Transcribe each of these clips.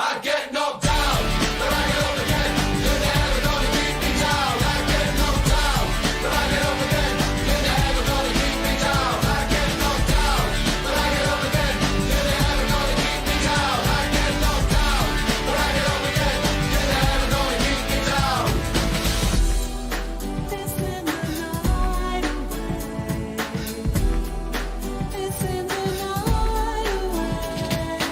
I get knocked down, but I get up again. You're never gonna keep me down. I get knocked down, but I get up again. You're never gonna keep me down. I get knocked down, but I get up again. You're never gonna keep me down. I get knocked down, but I get up again. You're never gonna keep me down. It's in the night away. It's in the night away.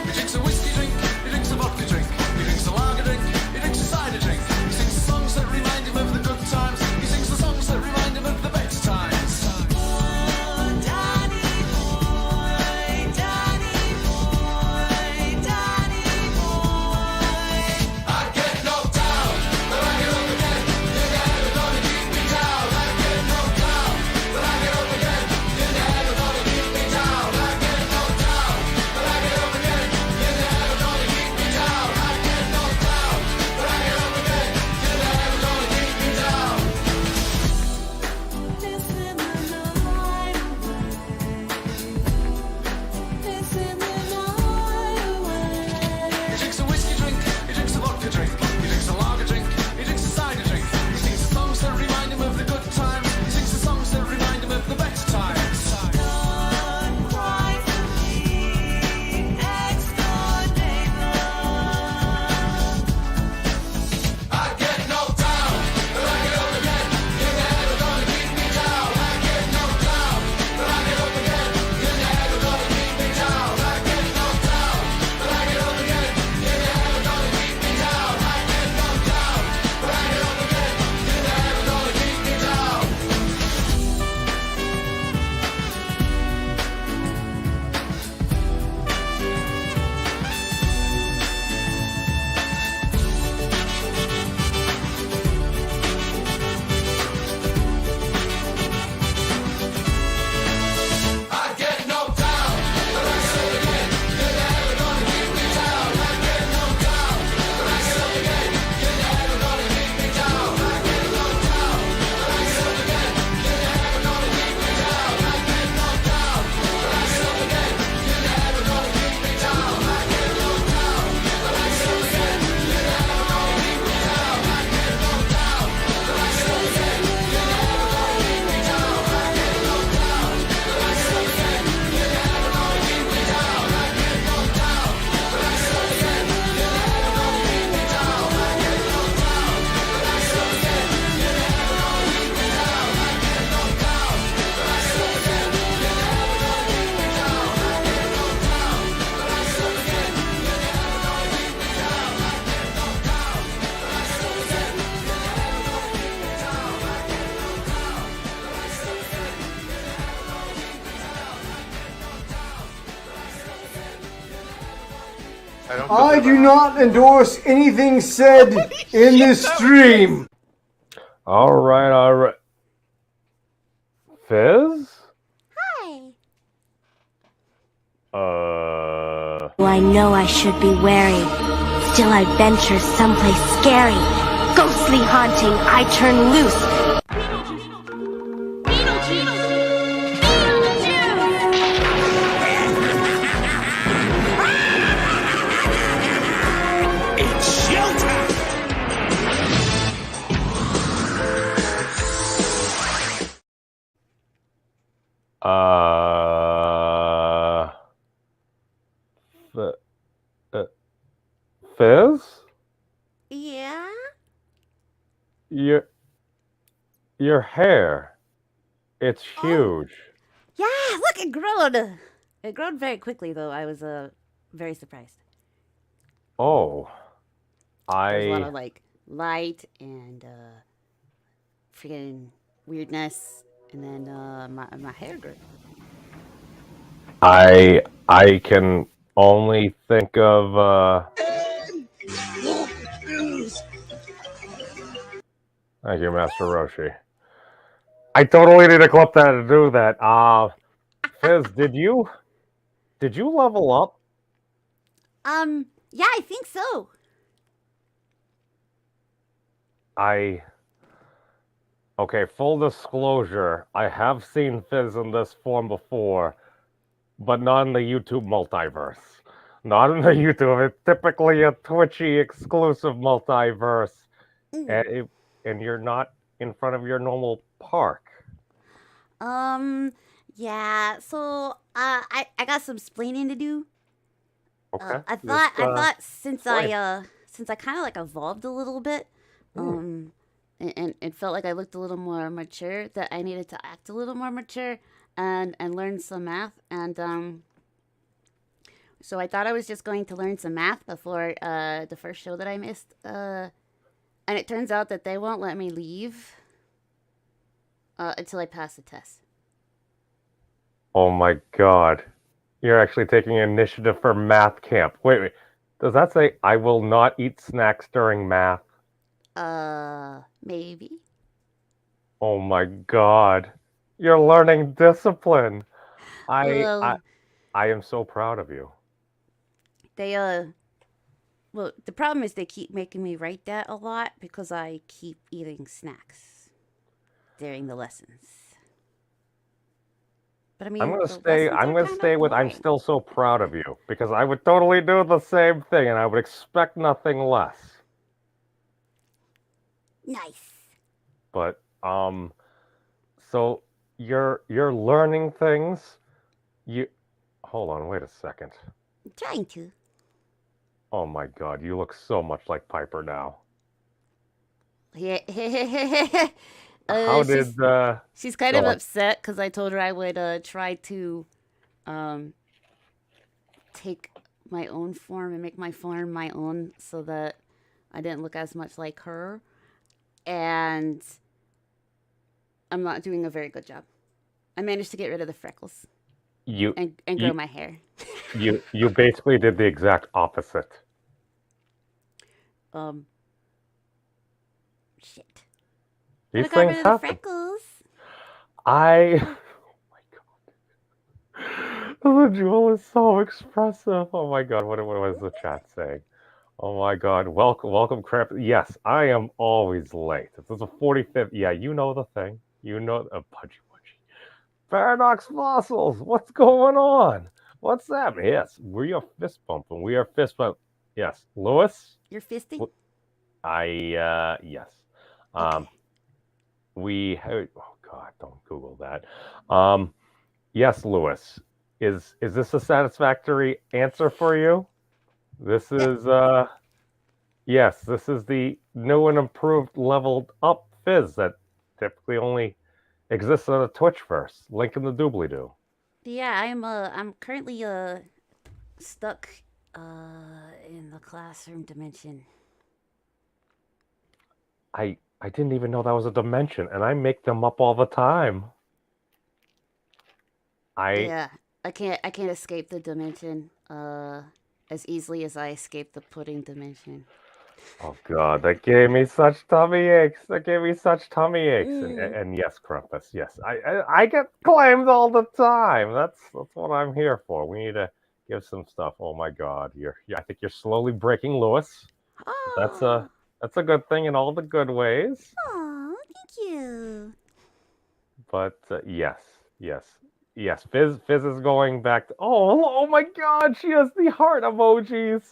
He drinks a whiskey drink, he drinks a vodka drink, he drinks a lager drink, he drinks a cider drink. He sings the songs that remind him of the good times. He sings the songs that remind him of the better times. Oh, Danny boy, Danny boy, Danny boy. I get knocked down, but I get up again. You're never gonna keep me down. I get knocked down, but I get up again. You're never gonna keep me down. I get knocked down, but I get up again. You're never gonna keep me down. I get knocked down, but I get up again. You're never gonna keep me down. It's in the night away. It's in the night away. He drinks a whiskey drink, he drinks a vodka drink, he drinks a lager drink, he drinks a cider drink. He sings the songs that remind him of the good times. He sings the songs that remind him of the better times. Don't cry for me, next door neighbor. I get knocked down, but I get up again. You're never gonna keep me down. I get knocked down, but I get up again. You're never gonna keep me down. I get knocked down, but I get up again. You're never gonna keep me down. I get knocked down, but I get up again. You're never gonna keep me down. I get knocked down, but I get up again. You're never gonna keep me down. I get knocked down, but I get up again. You're never gonna keep me down. I get knocked down, but I get up again. You're never gonna keep me down. I get knocked down, but I get up again. You're never gonna keep me down. I get knocked down, but I get up again. You're never gonna keep me down. I get knocked down, but I get up again. You're never gonna keep me down. I get knocked down, but I get up again. You're never gonna keep me down. I get knocked down, but I get up again. You're never gonna keep me down. I get knocked down, but I get up again. You're never gonna keep me down. I get knocked down, but I get up again. You're never gonna keep me down. I get knocked down, but I get up again. You're never gonna keep me down. I get knocked down, but I get up again. You're never gonna keep me down. I get knocked down, but I get up again. You're never gonna keep me down. I get knocked down, but I get up again. I do not endorse anything said in this stream. All right. Fizz? Hi. I know I should be wary. Still I venture someplace scary. Ghostly haunting, I turn loose. It's showtime! Fizz? Yeah? Your hair. It's huge. Yeah, look, it grown. It grown very quickly, though. I was very surprised. Oh. There's a lot I of like light and freaking weirdness, and then my hair grew. I can only think of Thank you, Master Roshi. I totally need to clip that to do that. Fizz, did you level up? Yeah, I think so. Okay, full disclosure, I have seen Fyzz in this form before, but not in the YouTube multiverse. Not in the YouTube. It's typically a Twitchy exclusive multiverse, Mm. and you're not in front of your normal park. Yeah. So, I got some explaining to do. Okay. I Just thought explain. since I kind of like evolved a little bit, um, and it felt like I looked a little more mature, that I needed to act a little more mature and learn some math. And so I thought I was just going to learn some math before the first show that I missed. And it turns out that they won't let me leave until I pass the test. Oh my god. You're actually taking initiative for math camp. Wait. Does that say I will not eat snacks during math? Maybe. Oh my god. You're learning discipline. I I Well, I am so proud of you. they well, the problem is they keep making me write that a lot because I keep eating snacks during the lessons. But I mean, the lessons I'm are gonna kind of stay with I'm boring. still so proud of you because I would totally do the same thing and I would expect nothing less. Nice. But so you're learning things. You hold on, wait a second. I'm trying to. Oh my god, you look so much like Piper now. Yeah. How She's did she's kind go of on? upset because I told her I would try to um take my own form and make my form my own so that I didn't look as much like her. And I'm not doing a very good job. I managed to get rid of the freckles You and grow you my hair. you basically did the exact opposite. Um, shit. But I These got things rid of the happen. freckles. I The jewel is so expressive. Oh my god, what was the chat saying? Oh my god, welcome, crap. Yes, I am always late. This is a 45th. Yeah, you know the thing. You know pudgy pudgy. Paradox fossils. What's going on? What's that? Yes, we are fist bumping. We are fist bump. Yes, Lewis. You're fisting? Yes. Okay. Um, oh god, don't Google that. Um, yes, Lewis. Is this a satisfactory answer for you? This Yeah. is yes, this is the new and improved leveled up Fizz that typically only exists on a Twitchverse. Link in the doobly doo. Yeah, I'm currently stuck in the classroom dimension. I didn't even know that was a dimension, and I make them up all the time. I Yeah, I can't escape the dimension as easily as I escaped the pudding dimension. oh god, that gave me such tummy aches. That gave me such tummy aches. Mm. And yes, Krampus, yes, I get claimed all the time. That's what I'm here for. We need to give some stuff. Oh my god, I think you're slowly breaking Lewis. That's Oh, a that's a good thing in all the good ways. oh, thank you. But yes. Fizz is going back to. Oh my God, she has the heart emojis.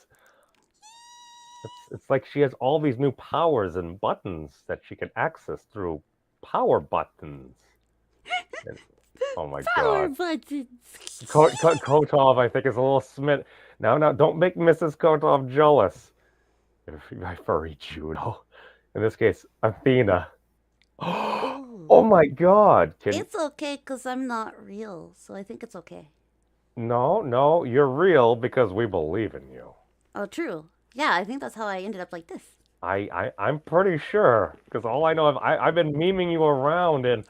It's like she has all these new powers and buttons that she can access through power buttons. And- oh my Power God, buttons. Kotov, I think is a little smit. Now, don't make Mrs. Kotov jealous. My furry judo. In this case, Athena. Oh Ooh. my God! It's okay because I'm not real, so I think it's okay. No, you're real because we believe in you. Oh, true. Yeah, I think that's how I ended up like this. I'm pretty sure because all I know is I've been memeing you around and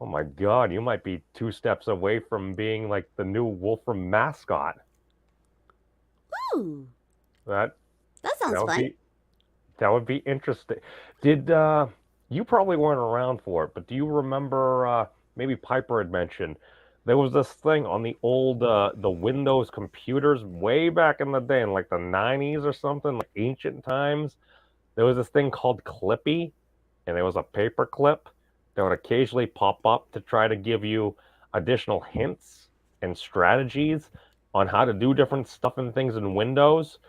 oh my God, you might be 2 steps away from being like the new Wolfram mascot. Ooh, That that that sounds would fun. be that would be interesting. Did you probably weren't around for it, but do you remember maybe Piper had mentioned there was this thing on the old the Windows computers way back in the day in like the 90s or something, like ancient times. There was this thing called Clippy, and it was a paper clip that would occasionally pop up to try to give you additional hints and strategies on how to do different stuff and things in Windows.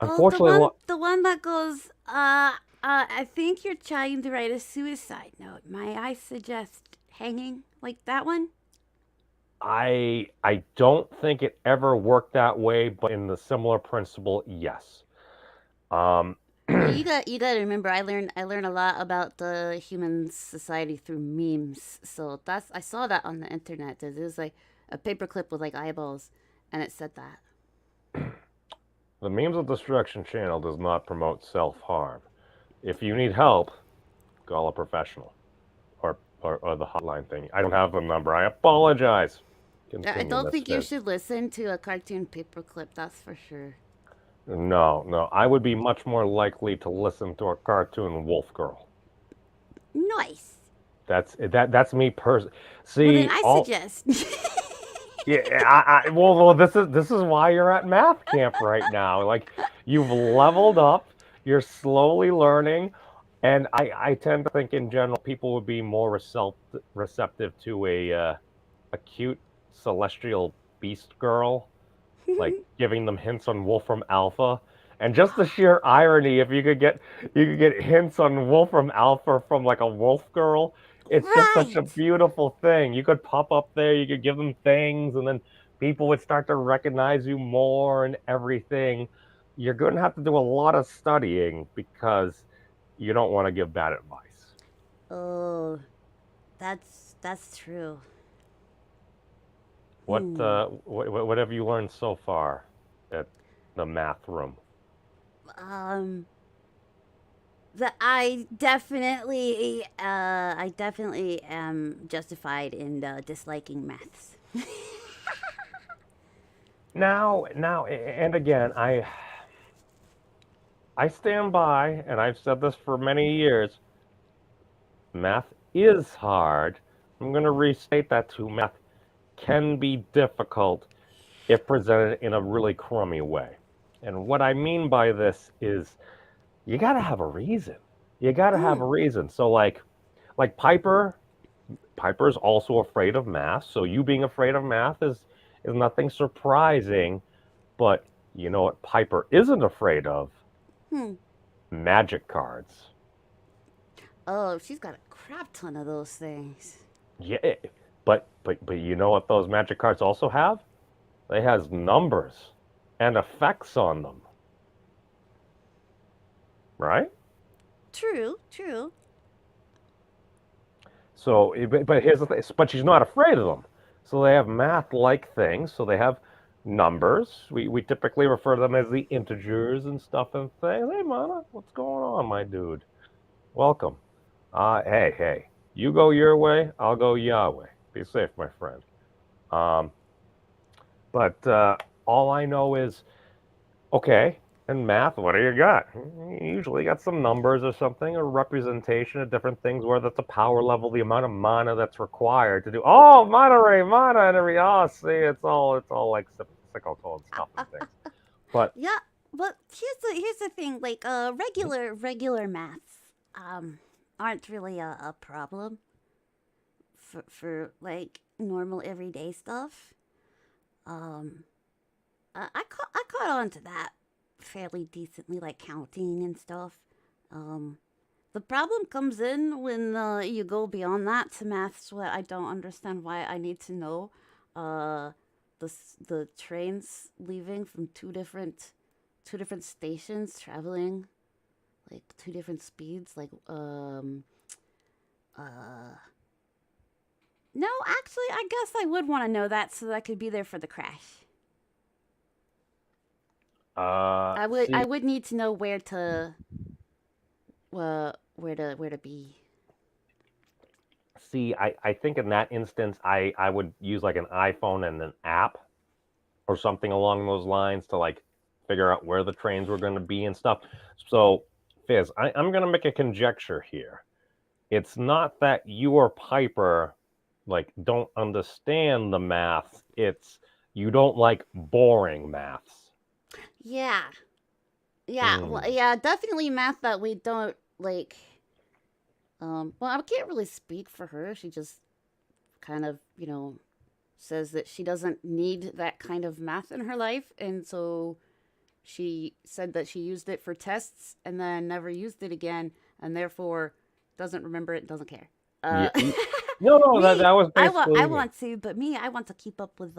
Oh, Unfortunately, the one that goes, I think you're trying to write a suicide note. May I suggest hanging? Like that one? I don't think it ever worked that way, but in the similar principle, yes. Um, Yeah, you got to remember I learned a lot about the human society through memes. So that's I saw that on the internet. It was like a paperclip with like eyeballs and it said that. the Memes of Destruction channel does not promote self-harm. If you need help, call a professional or the hotline thing. I don't have the number. I apologize. I Continue, don't Miss think you Fizz. should listen to a cartoon paperclip, that's for sure. No. I would be much more likely to listen to a cartoon Wolf Girl. Nice. That's me personally. Well, then See, I all suggest. yeah, well, this is why you're at math camp right now. Like, you've leveled up, you're slowly learning, and I tend to think in general people would be more receptive to a cute celestial beast girl, like giving them hints on Wolfram Alpha. And just the sheer irony, if you could get hints on Wolfram Alpha from like a wolf girl, it's just such Right. a beautiful thing. You could pop up there, you could give them things, and then people would start to recognize you more and everything. You're going to have to do a lot of studying because you don't want to give bad advice. Oh, that's true. What have you learned so far at the math room? Um, that I definitely am justified in disliking maths. Now, and again, I stand by, and I've said this for many years. Math is hard. I'm going to restate that too. Math can be difficult if presented in a really crummy way. And what I mean by this is you got to have a reason. You got to have a reason. So like Piper's also afraid of math. So you being afraid of math is nothing surprising. But you know what Piper isn't afraid of? Hmm. Magic cards. Oh, she's got a crap ton of those things. Yeah, but you know what those magic cards also have? They has numbers and effects on them. Right? True, true. So, but here's the thing. But she's not afraid of them. So they have math-like things. So they have numbers. We typically refer to them as the integers and stuff and things. Hey, Mana, what's going on, my dude? Welcome. Hey. You go your way, I'll go Yahweh. Be safe, my friend. Um, but all I know is, okay, in math, what do you got? You usually got some numbers or something, a representation of different things, whether it's a power level, the amount of mana that's required to do. Oh, mana ray, mana, and every. Oh, see, it's all like cyclical and stuff and things. But Yeah, but here's the thing. Like regular maths aren't really a problem for like normal everyday stuff. Um, I caught on to that fairly decently, like counting and stuff. The problem comes in when you go beyond that to maths where I don't understand why I need to know the trains leaving from two different stations traveling like two different speeds no, actually I guess I would want to know that so that I could be there for the crash. I would need to know where to be. See, I think in that instance, I would use like an iPhone and an app or something along those lines to like figure out where the trains were going to be and stuff. So, Fizz, I'm going to make a conjecture here. It's not that you or Piper like don't understand the maths. It's you don't like boring maths. Yeah. Yeah, well, yeah, definitely math that we don't like. Well, I can't really speak for her. She just kind of, says that she doesn't need that kind of math in her life, and so she said that she used it for tests and then never used it again, and therefore doesn't remember it and doesn't care. Yeah. No, that was I basically. want to, but I want to keep up with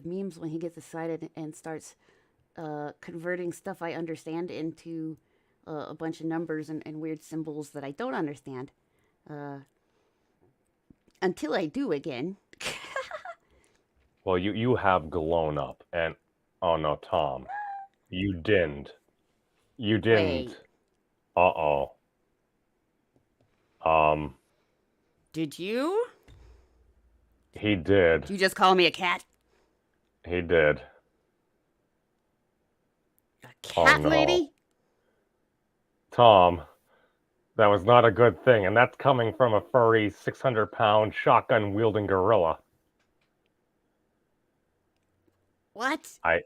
memes when he gets excited and starts converting stuff I understand into a bunch of numbers and weird symbols that I don't understand. Until I do again. Well, you have grown up, and oh no, Tom, you didn't. You didn't. Wait. Uh-oh. Did you? He did. Did you just call me a cat? He did. A cat no. lady? Tom, that was not a good thing, and that's coming from a furry 600-pound shotgun-wielding gorilla. What? I.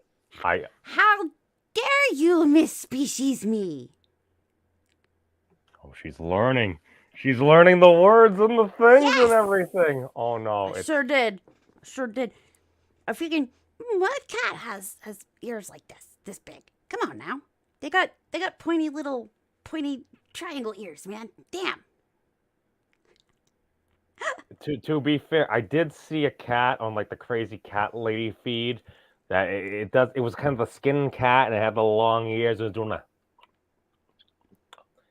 How dare you misspecies me? Oh, she's learning. She's learning the words and the things Yes! and everything. Oh no, I sure did. I figured, what cat has ears like this big? Come on now. They got pointy triangle ears, man. Damn. To be fair, I did see a cat on like the crazy cat lady feed. That it was kind of a skin cat and it had the long ears. It was doing that.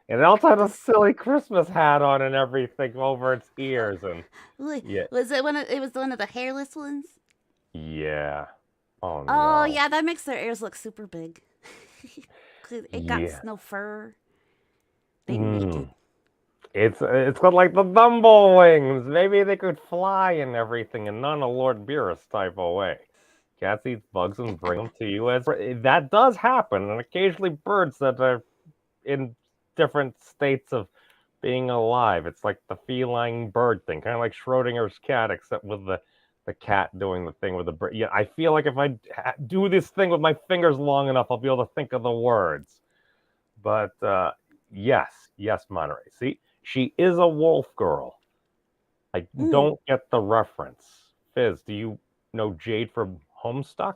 And it also had a silly Christmas hat on and everything over its ears. And yeah. Was it one of the hairless ones? Yeah. Oh no. Oh yeah, that makes their ears look super big. It got Yeah. no fur. They naked. It's got like the Dumbo wings. Maybe they could fly and everything, and not in a Lord Beerus type of way. Cats eat bugs and bring them to you as that does happen, and occasionally birds that are in different states of being alive. It's like the feline bird thing, kind of like Schrodinger's cat, except with the cat doing the thing with the bird. Yeah, I feel like if I do this thing with my fingers long enough, I'll be able to think of the words. But yes, Monterey. See, she is a wolf girl. I don't get the reference. Fyzz, do you know Jade from Homestuck?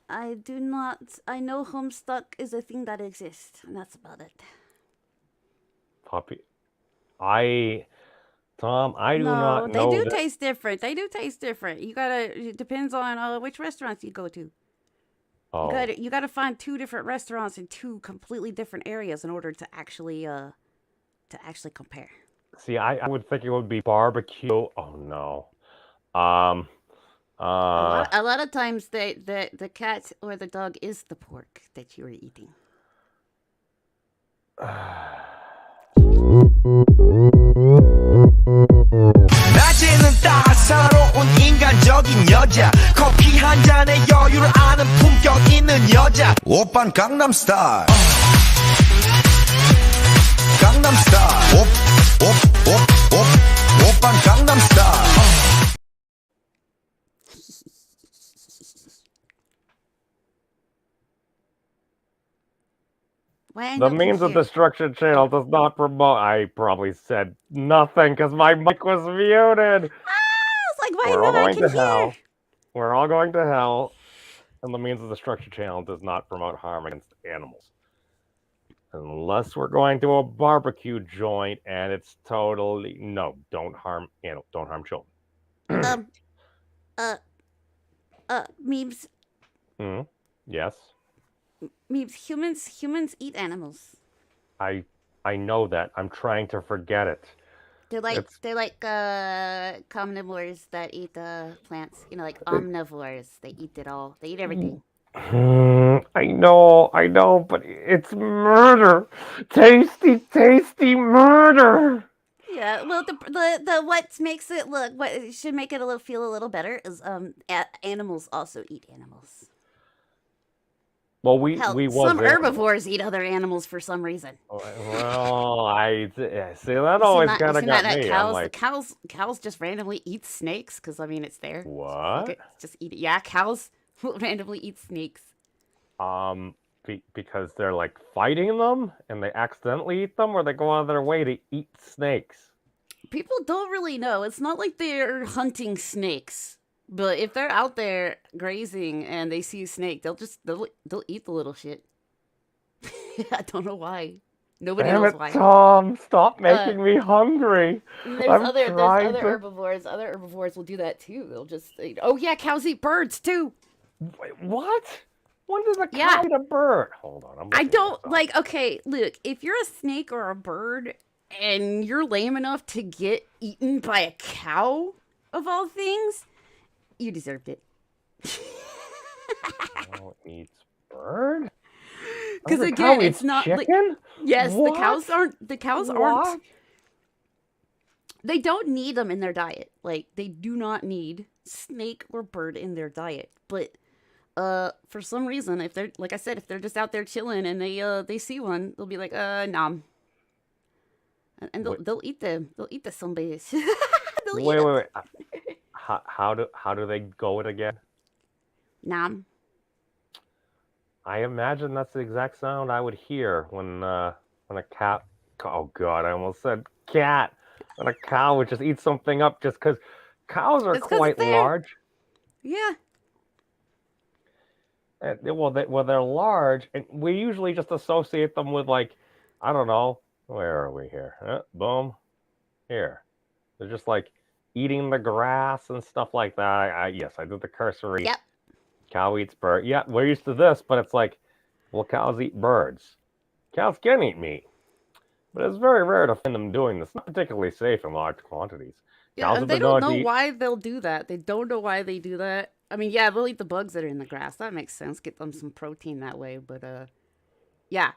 I do not. I know Homestuck is a thing that exists, and that's about it. Puppy. Tom, I do not know. They do taste different. You gotta. It depends on which restaurants you go to. Oh. You gotta find two different restaurants in two completely different areas in order to actually compare. See, I would think it would be barbecue. Oh no. A lot of times the cat or the dog is the pork that you are eating. 낮에는 따사로운 인간적인 여자 커피 한 잔에 여유를 아는 품격 있는 여자 오빤 강남스타일 강남스타일 오빤 강남스타일 The Means of Destruction channel does not promote. I probably said nothing because my mic was muted. It's like, why We're all not? I going can to hear. hell. We're all going to hell. And the Means of Destruction channel does not promote harm against animals. Unless we're going to a barbecue joint and it's totally no, don't harm animals, don't harm children. Memes. Yes. Memes. Humans eat animals. I know that. I'm trying to forget it. They're like carnivores that eat plants. You know, like omnivores. They eat it all. They eat everything. I know, but it's murder. Tasty murder. Yeah, well, the what makes it what should make it feel a little better is animals also eat animals. Well, we some herbivores eat other animals for some reason. Well, I see that always kind of got me. Cows, Like, cows just randomly eat snakes because I mean it's there. What? Okay, just eat it. Yeah, cows will randomly eat snakes. Because they're like fighting them and they accidentally eat them, or they go out of their way to eat snakes. People don't really know. It's not like they're hunting snakes. But if they're out there grazing and they see a snake, they'll eat the little shit. I don't know why. Nobody Damn knows it, why. Tom! Stop Uh, making me hungry. There's I'm other trying to. herbivores. Other herbivores will do that too. They'll just eat. Oh yeah, cows eat birds too. Wait, what? When does a Yeah. cow eat a bird? Hold on, I'm I looking don't this up. like. Okay, look. If you're a snake or a bird and you're lame enough to get eaten by a cow, of all things, you deserved it. Cow eats bird? Because The again, cow it's eats not like chicken? yes, What? the cows What? aren't. They don't need them in their diet. Like they do not need snake or bird in their diet. But for some reason, if they're like I said, if they're just out there chilling and they see one, they'll be like nom, and Wait. they'll eat them. They'll eat the zombies. They'll eat Wait, them. wait, wait. How do they go it again? Nom. I imagine that's the exact sound I would hear when a cat. Oh God, I almost said cat. When a cow would just eat something up, just because cows are It's 'cause quite it's there. large. Yeah. Well, they're large, and we usually just associate them with like, I don't know, where are we here? Boom, here. They're just like eating the grass and stuff like that. Yes, I did the cursory. Yep. Cow eats bird. Yeah, we're used to this, but it's like, well, cows eat birds. Cows can eat meat, but it's very rare to find them doing this. Not particularly safe in large quantities. Yeah, Cows and have they been don't known know to eat. why they'll do that. They don't know why they do that. I mean, yeah, they'll eat the bugs that are in the grass. That makes sense. Get them some protein that way. But yeah.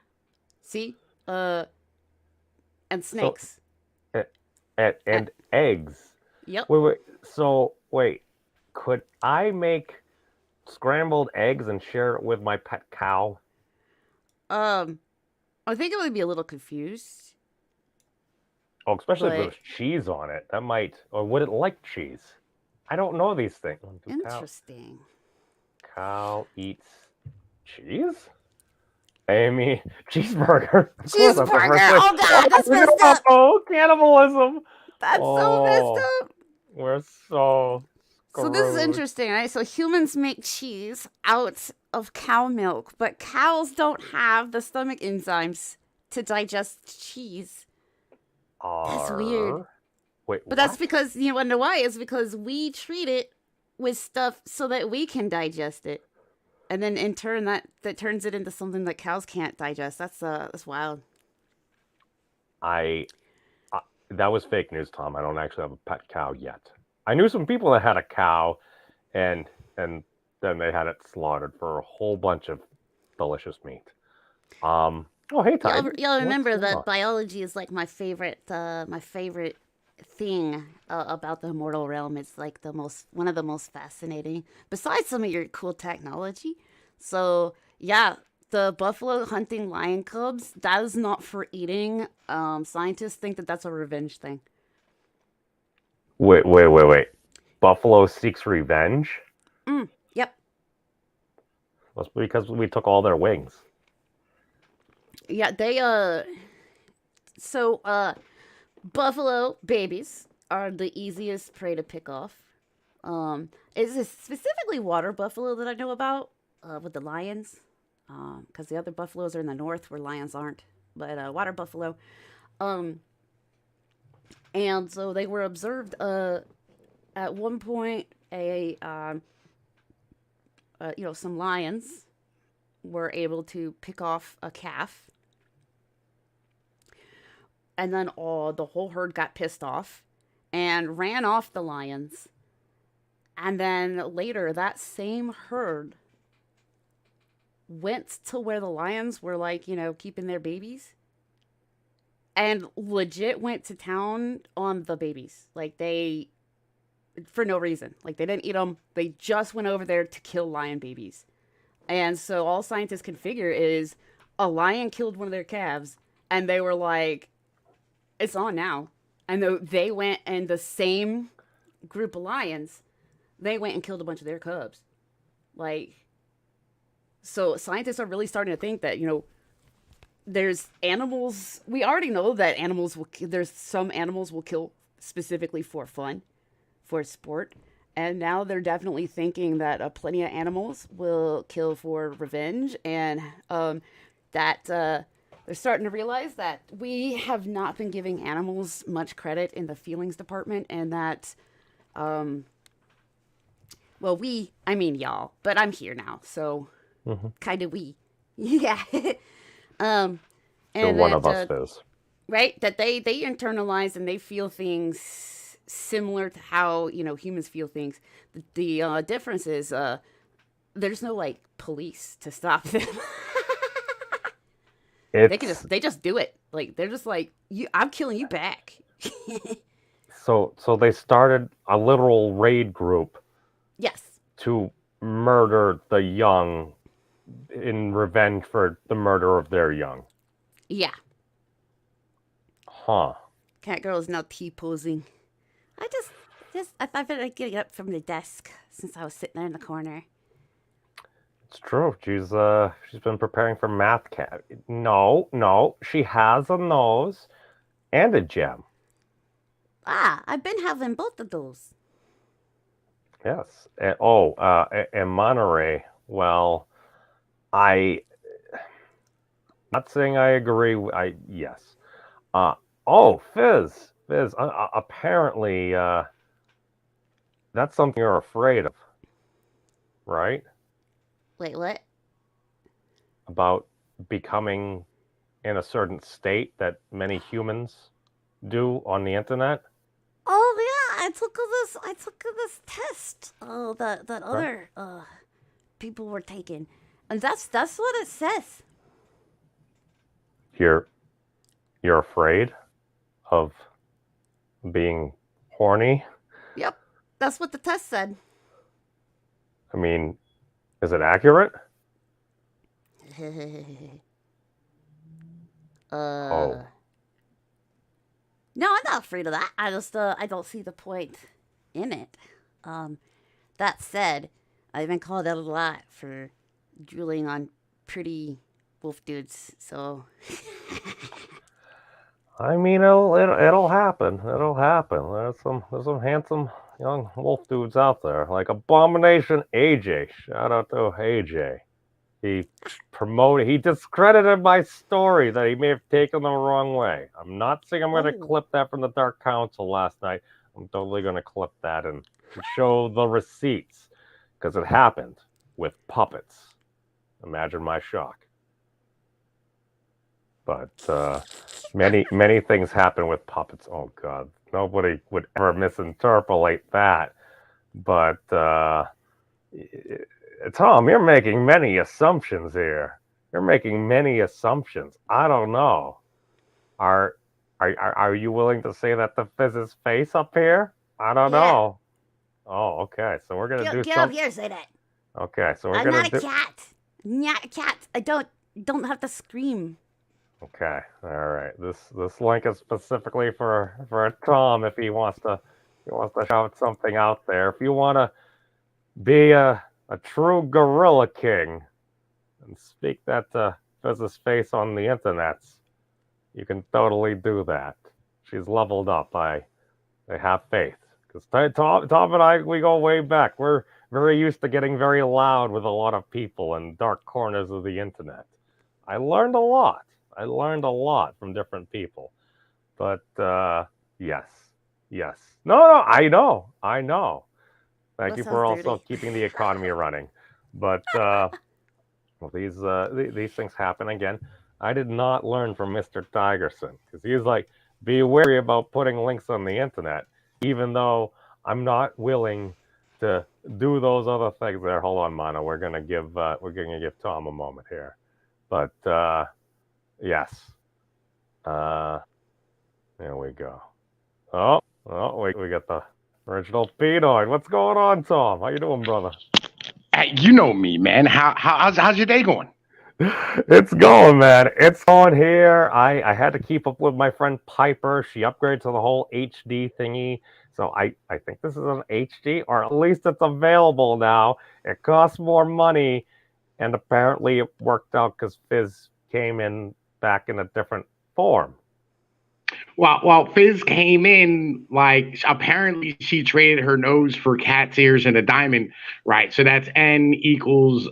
See? And snakes. And eggs. Yep. Wait. So wait, could I make scrambled eggs and share it with my pet cow? I think it would be a little confused. Oh, especially if But there's cheese on it. That might, or would it like cheese? I don't know these things. interesting. Cow eats cheese? Amy, cheeseburger. Of course, that's the Cheeseburger! first thing. Oh god, that's messed up! Oh, cannibalism! That's so messed Oh, up. we're so So this is screwed. interesting, right? So humans make cheese out of cow milk, but cows don't have the stomach enzymes to digest cheese. That's weird. Arr. Wait, But that's what? because you wonder why? It's because we treat it with stuff so that we can digest it, and then in turn that turns it into something that cows can't digest. That's wild. I that was fake news, Tom. I don't actually have a pet cow yet. I knew some people that had a cow, and then they had it slaughtered for a whole bunch of delicious meat. Oh, hey, Ty. Y'all remember What's going that on? biology is like my favorite thing about the immortal realm. It's like one of the most fascinating, besides some of your cool technology. So yeah, the buffalo hunting lion cubs, that is not for eating. Scientists think that that's a revenge thing. Wait. Buffalo seeks revenge? Yep. That's because we took all their wings. Yeah, they buffalo babies are the easiest prey to pick off. It's specifically water buffalo that I know about with the lions, because the other buffaloes are in the north where lions aren't. But water buffalo, and so they were observed at one point some lions were able to pick off a calf. And then the whole herd got pissed off and ran off the lions. And then later, that same herd went to where the lions were, like, keeping their babies. And legit went to town on the babies. Like, for no reason. Like, they didn't eat them. They just went over there to kill lion babies. And so all scientists can figure is a lion killed one of their calves. And they were like, it's on now. And they went, and the same group of lions, they went and killed a bunch of their cubs. Like, so scientists are really starting to think that, there's animals. We already know that there's some animals will kill specifically for fun, for sport. And now they're definitely thinking that plenty of animals will kill for revenge, and that they're starting to realize that we have not been giving animals much credit in the feelings department, and that, well, I mean y'all, but I'm here now, so kind of we, yeah. And You're one that, of us, Fizz. right? That they internalize and they feel things similar to how humans feel things. The difference is there's no like police to stop them. They just do it. Like they're just like I'm killing you back. So they started a literal raid group Yes. to murder the young in revenge for the murder of their young. Yeah. Huh. Cat girl is now T-posing. I thought I'd get up from the desk since I was sitting there in the corner. It's true. She's been preparing for math cat. No. She has a nose and a gem. I've been having both of those. Yes. And Monterey. Well, not saying I agree. Yes. Fizz. Apparently, that's something you're afraid of, right? Wait, what? About becoming in a certain state that many humans do on the internet. Oh yeah, I took this test. Oh, that other people were taking, and that's what it says. You're afraid of being horny? Yep, that's what the test said. I mean, is it accurate? Oh. No, I'm not afraid of that. I just I don't see the point in it. That said, I've been called out a lot for drooling on pretty wolf dudes. So. I mean, it'll happen. It'll happen. There's some handsome young wolf dudes out there, like Abomination AJ. Shout out to AJ. He discredited my story that he may have taken the wrong way. I'm not saying I'm going to clip that from the Dark Council last night. I'm totally going to clip that and show the receipts, because it happened with puppets. Imagine my shock. But many things happen with puppets. Oh God, nobody would ever misinterpolate that. But Tom, you're making many assumptions here. You're making many assumptions. I don't know. Are you willing to say that the Fizz's face up here? I don't know. Oh, okay. So we're gonna do get something. up here, say that. Okay, so I'm not a cat. I'm not a cat. I don't have to scream. Okay, all right. This link is specifically for Tom if he wants to shout something out there. If you want to be a true gorilla king and speak that to Fizz's face on the internet, you can totally do that. She's leveled up. I have faith, because Tom and I, we go way back. We're very used to getting very loud with a lot of people in dark corners of the internet. I learned a lot. From different people. But yes. No, I know. Thank you for also keeping the economy running. But well, these things happen again. I did not learn from Mr. Tigerson, because he was like, be wary about putting links on the internet, even though I'm not willing to do those other things there. Hold on, Mono. We're gonna give Tom a moment here. But yes. There we go. Oh, we got the original Pinoid. What's going on, Tom? How you doing, brother? Hey, you know me, man. How's your day going? It's going, man. It's on here. I had to keep up with my friend Piper. She upgraded to the whole HD thingy. So I think this is an HD, or at least it's available now. It costs more money, and apparently it worked out because Fizz came in back in a different form. While Fyzz came in, like apparently she traded her nose for cat's ears and a diamond, right? So that's N equals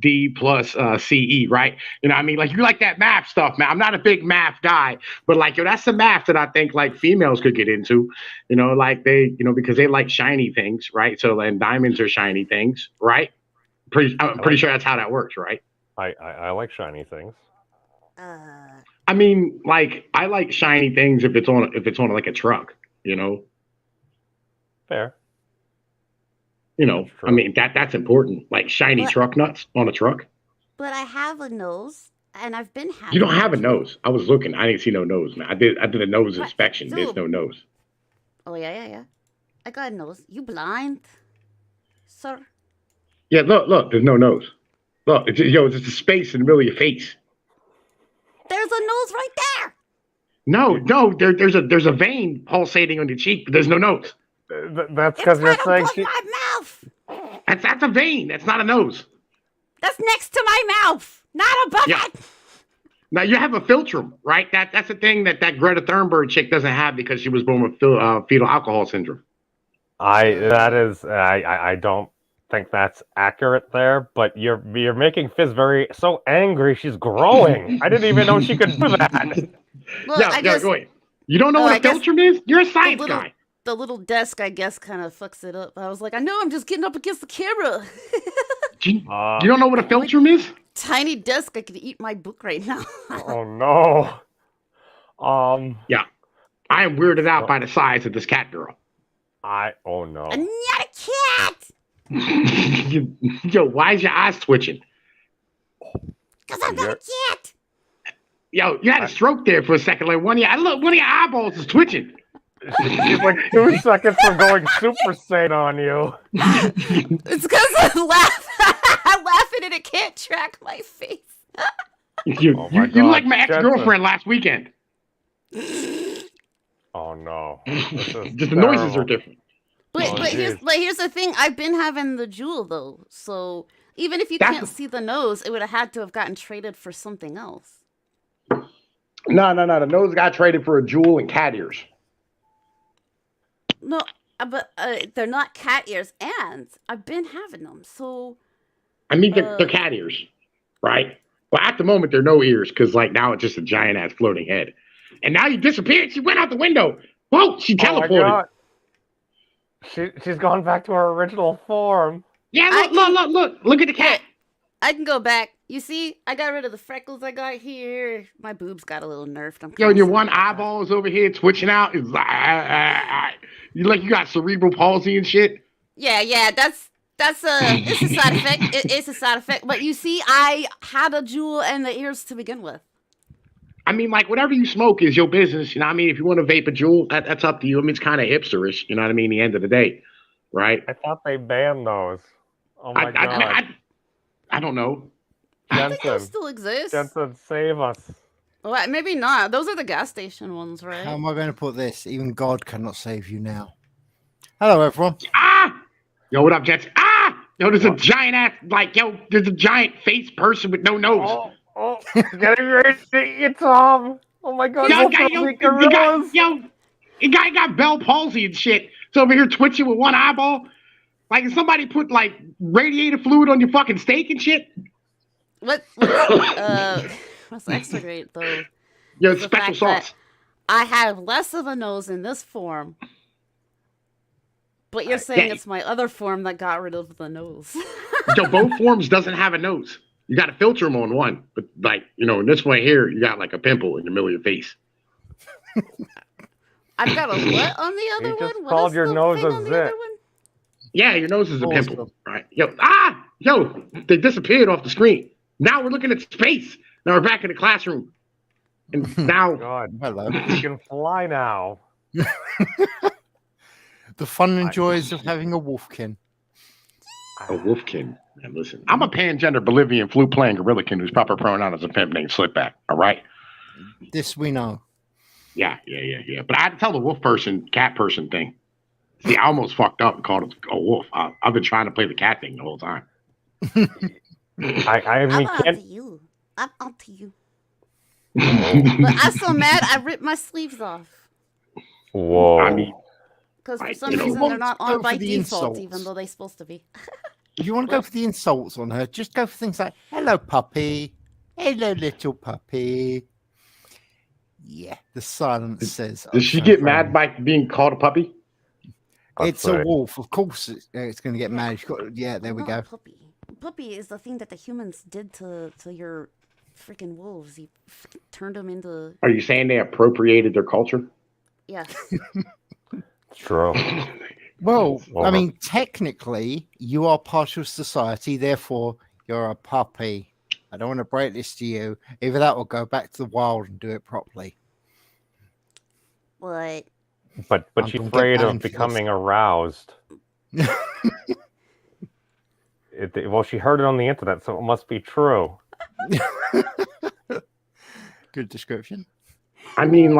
D plus CE, right? You know what I mean? Like you like that math stuff, man. I'm not a big math guy, but like yo, that's the math that I think like females could get into, you know, like they, you know, because they like shiny things, right? So and diamonds are shiny things, right? I'm pretty sure that's how that works, right? I like shiny things. I mean, like I like shiny things if it's on like a truck, you know. Fair. You know, I mean that's important. Like shiny truck nuts on a truck. But I have a nose, and I've been having. You don't have a nose. I was looking. I didn't see no nose, man. I did a nose inspection. Dude. There's no nose. Oh yeah. I got a nose. You blind, sir? Yeah, look. There's no nose. Look, it's just a space in the middle of your face. There's a nose right there. No. There's a vein pulsating on your cheek, but there's no nose. That's because you're saying my mouth. That's a vein. That's not a nose. That's next to my mouth, not above it. Now you have a philtrum, right? That's the thing that Greta Thunberg chick doesn't have because she was born with fetal alcohol syndrome. I don't think that's accurate there, but you're making Fyzz so angry she's growing. I didn't even know she could do that. Well, go ahead. You don't know what a philtrum is? You're a science guy. The little desk, I guess, kind of fucks it up. I was like, I know, I'm just getting up against the camera. You don't know what a philtrum is? Tiny desk, I could eat my book right now. Oh no. Yeah, I am weirded out by the size of this cat girl. Oh no. I'm not a cat. Yo, why is your eyes twitching? Because I'm not a cat. Yo, you had a stroke there for a second. Like one of your eyeballs is twitching. She's like 2 seconds from going Super Saiyan on you. It's because I'm laughing and it can't track my face. You like my ex-girlfriend last weekend. Oh no. Just the noises are different. But here's the thing. I've been having the jewel though, so even if you can't see the nose, it would have had to have gotten traded for something else. No. The nose got traded for a jewel and cat ears. No, but they're not cat ears, and I've been having them. So I mean, they're cat ears, right? Well, at the moment, they're no ears because like now it's just a giant ass floating head. And now you disappeared. She went out the window. Whoa! She teleported. She's gone back to her original form. Yeah, look at the cat. I can go back. You see, I got rid of the freckles I got here. My boobs got a little nerfed. And your one eyeball is over here twitching out. It's like you got cerebral palsy and shit. Yeah. That's it's a side effect. It's a side effect. But you see, I had a jewel and the ears to begin with. I mean, like, whatever you smoke is your business. You know what I mean? If you want to vape a jewel, that's up to you. I mean, it's kind of hipsterish. You know what I mean? At the end of the day, right? I thought they banned those. Oh my god. I don't know. I think those still exist. Jensen, save us. Well, maybe not. Those are the gas station ones, right? How am I going to put this? Even God cannot save you now. Hello, everyone. Yo, what up, Jets? Yo, there's a giant ass, there's a giant face person with no nose. Oh, getting ready to eat Tom. Oh my god, the guy got Bell palsy and shit. So over here twitching with one eyeball. Like, if somebody put, radiator fluid on your fucking steak and shit? What's extra great, though? Yo, special sauce. I have less of a nose in this form. But you're saying it's my other form that got rid of the nose. Yo, both forms doesn't have a nose. You got to filter them on one. But, in this one here, you got, a pimple in the middle of your face. I've got a what on the other one? What called your nose a zit. Yeah, your nose is a pimple. Right. Yo, they disappeared off the screen. Now we're looking at space. Now we're back in the classroom. And now... God, hello. You can fly now. The fun and joys of having a wolfkin. A wolfkin. And listen, I'm a pan-gender Bolivian flute-playing gorilla-kin whose proper pronoun is a pimp named Slipback. All right? This we know. Yeah. But I had to tell the wolf person, cat person thing. See, I almost fucked up and called it a wolf. I've been trying to play the cat thing the whole time. I'm on to you. But I'm so mad I ripped my sleeves off. Whoa. I mean, Because for Right, some you know, reason want they're not to go on for by the default, insults. even though they're supposed to be. If you want to go for the insults on her, just go for things like "Hello, puppy." "Hello, little puppy." Yeah, the silence says. does she get mad by being called a puppy? It's a wolf, of course. It's going to get mad. Yeah, there we Not go. Puppy. Puppy is the thing that the humans did to your freaking wolves. You turned them into. Are you saying they appropriated their culture? Yes. True. Well, I Well, mean, technically, you are part of society. Therefore, you're a puppy. I don't want to break this to you. Either that or go back to the wild and do it properly. What? but I'm she's gonna get afraid of banned for this. becoming aroused. Well, she heard it on the internet, so it must be true. Good description. I mean,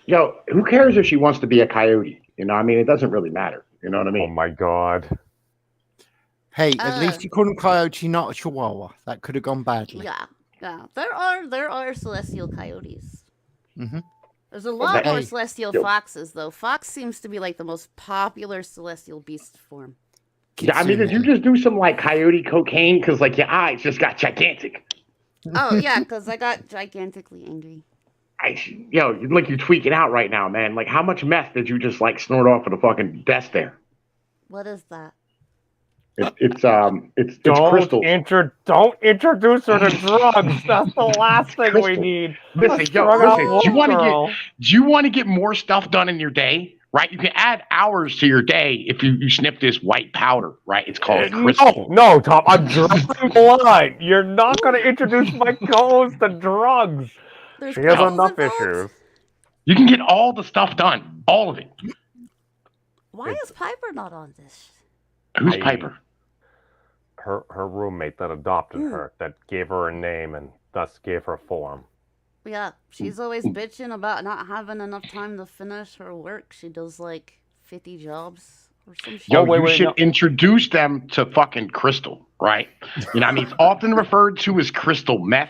yo, who cares if she wants to be a coyote? You know, I mean, it doesn't really matter. You know what I Oh mean? my god. Hey, at least you called him coyote, not a chihuahua. That could have gone badly. Yeah. There are celestial coyotes. Mm-hmm. There's a lot more Hey. celestial Yo. foxes, though. Fox seems to be like the most popular celestial beast form. Yeah, I mean, did you just do some like coyote cocaine? Because like your eyes just got gigantic. Oh yeah, because I got gigantically angry. Yo, like you're tweaking out right now, man. Like, how much meth did you just like snort off of the fucking desk there? What is that? It's Don't crystal. don't introduce her to drugs. That's the last thing we Crystal. need. Listen, yo, listen. Do you want to get more stuff done in your day? Right, you can add hours to your day if you sniff this white powder. Right, it's called crystal. No, Tom, I'm drawing the line. You're not going to introduce my co-host to drugs. There's She has pills enough involved? issues. You can get all the stuff done, all of it. Why is Piper not on this? Who's Piper? Her roommate that adopted her, that gave her a name and thus gave her form. Yeah, she's always bitching about not having enough time to finish her work. She does like 50 jobs or some shit. Yo, you should introduce them to fucking crystal, right? You know what I mean? It's often referred to as crystal meth,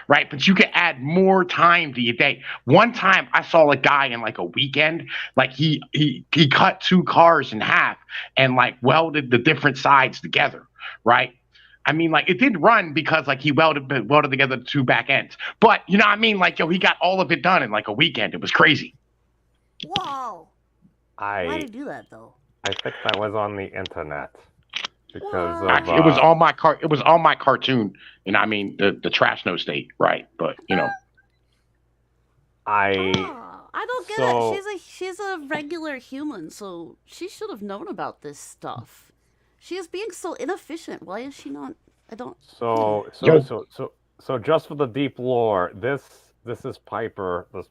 right? But you can add more time to your day. One time I saw a guy in like a weekend, like he cut two cars in half and like welded the different sides together, right? I mean, like, it did run because, like, he welded together the two back ends. But, you know what I mean? Like, yo, he got all of it done in, like, a weekend. It was crazy. Whoa! Why did he do that, though? I think that was on the internet. Because of, Actually, it was on my cartoon. You know what I mean? The Trash No State, right? But, you know. I don't get it. She's a regular human, so she should have known about this stuff. She is being so inefficient. Why is she not? I don't. So just for the deep lore, this is Piper this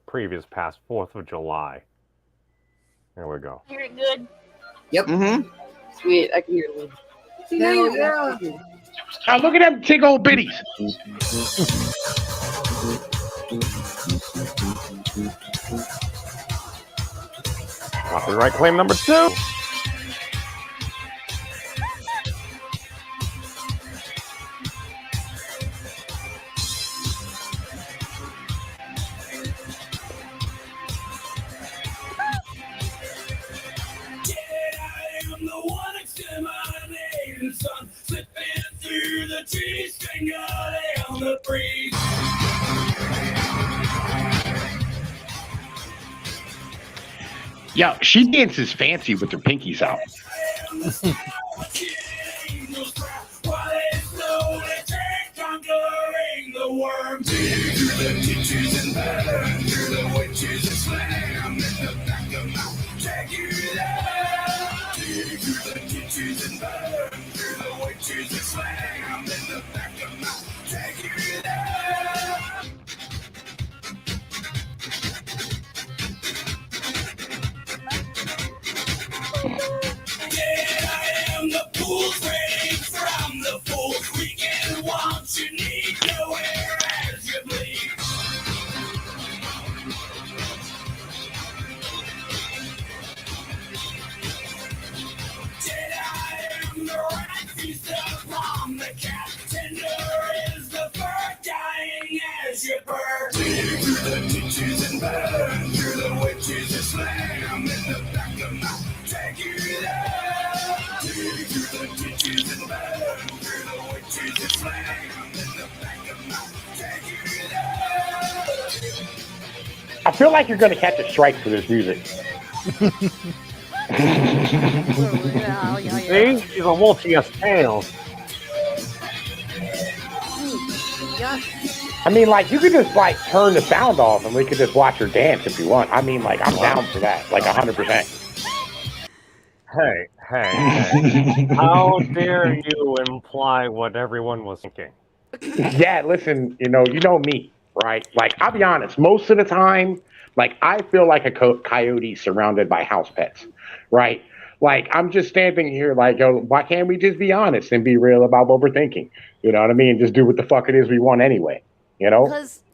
previous past 4th of July. Here we go. Hear it good? Yep. Mm-hmm. Sweet, I can hear it. Hell yeah. Now look at them tig old bitties. Copyright claim number 2. Yo, she dances fancy with her pinkies out. I feel like you're gonna catch a strike for this music. See? She's a wolf, she has tails. Yeah. I mean, like, you could just, like, turn the sound off and we could just watch her dance if you want. I mean, like, I'm down for that. Like, 100%. Hey. How dare you imply what everyone was thinking? Yeah, listen, you know me, right? Like, I'll be honest, most of the time, like, I feel like a coyote surrounded by house pets, right? Like, I'm just standing here like, yo, why can't we just be honest and be real about what we're thinking? You know what I mean? Just do what the fuck it is we want anyway, you know?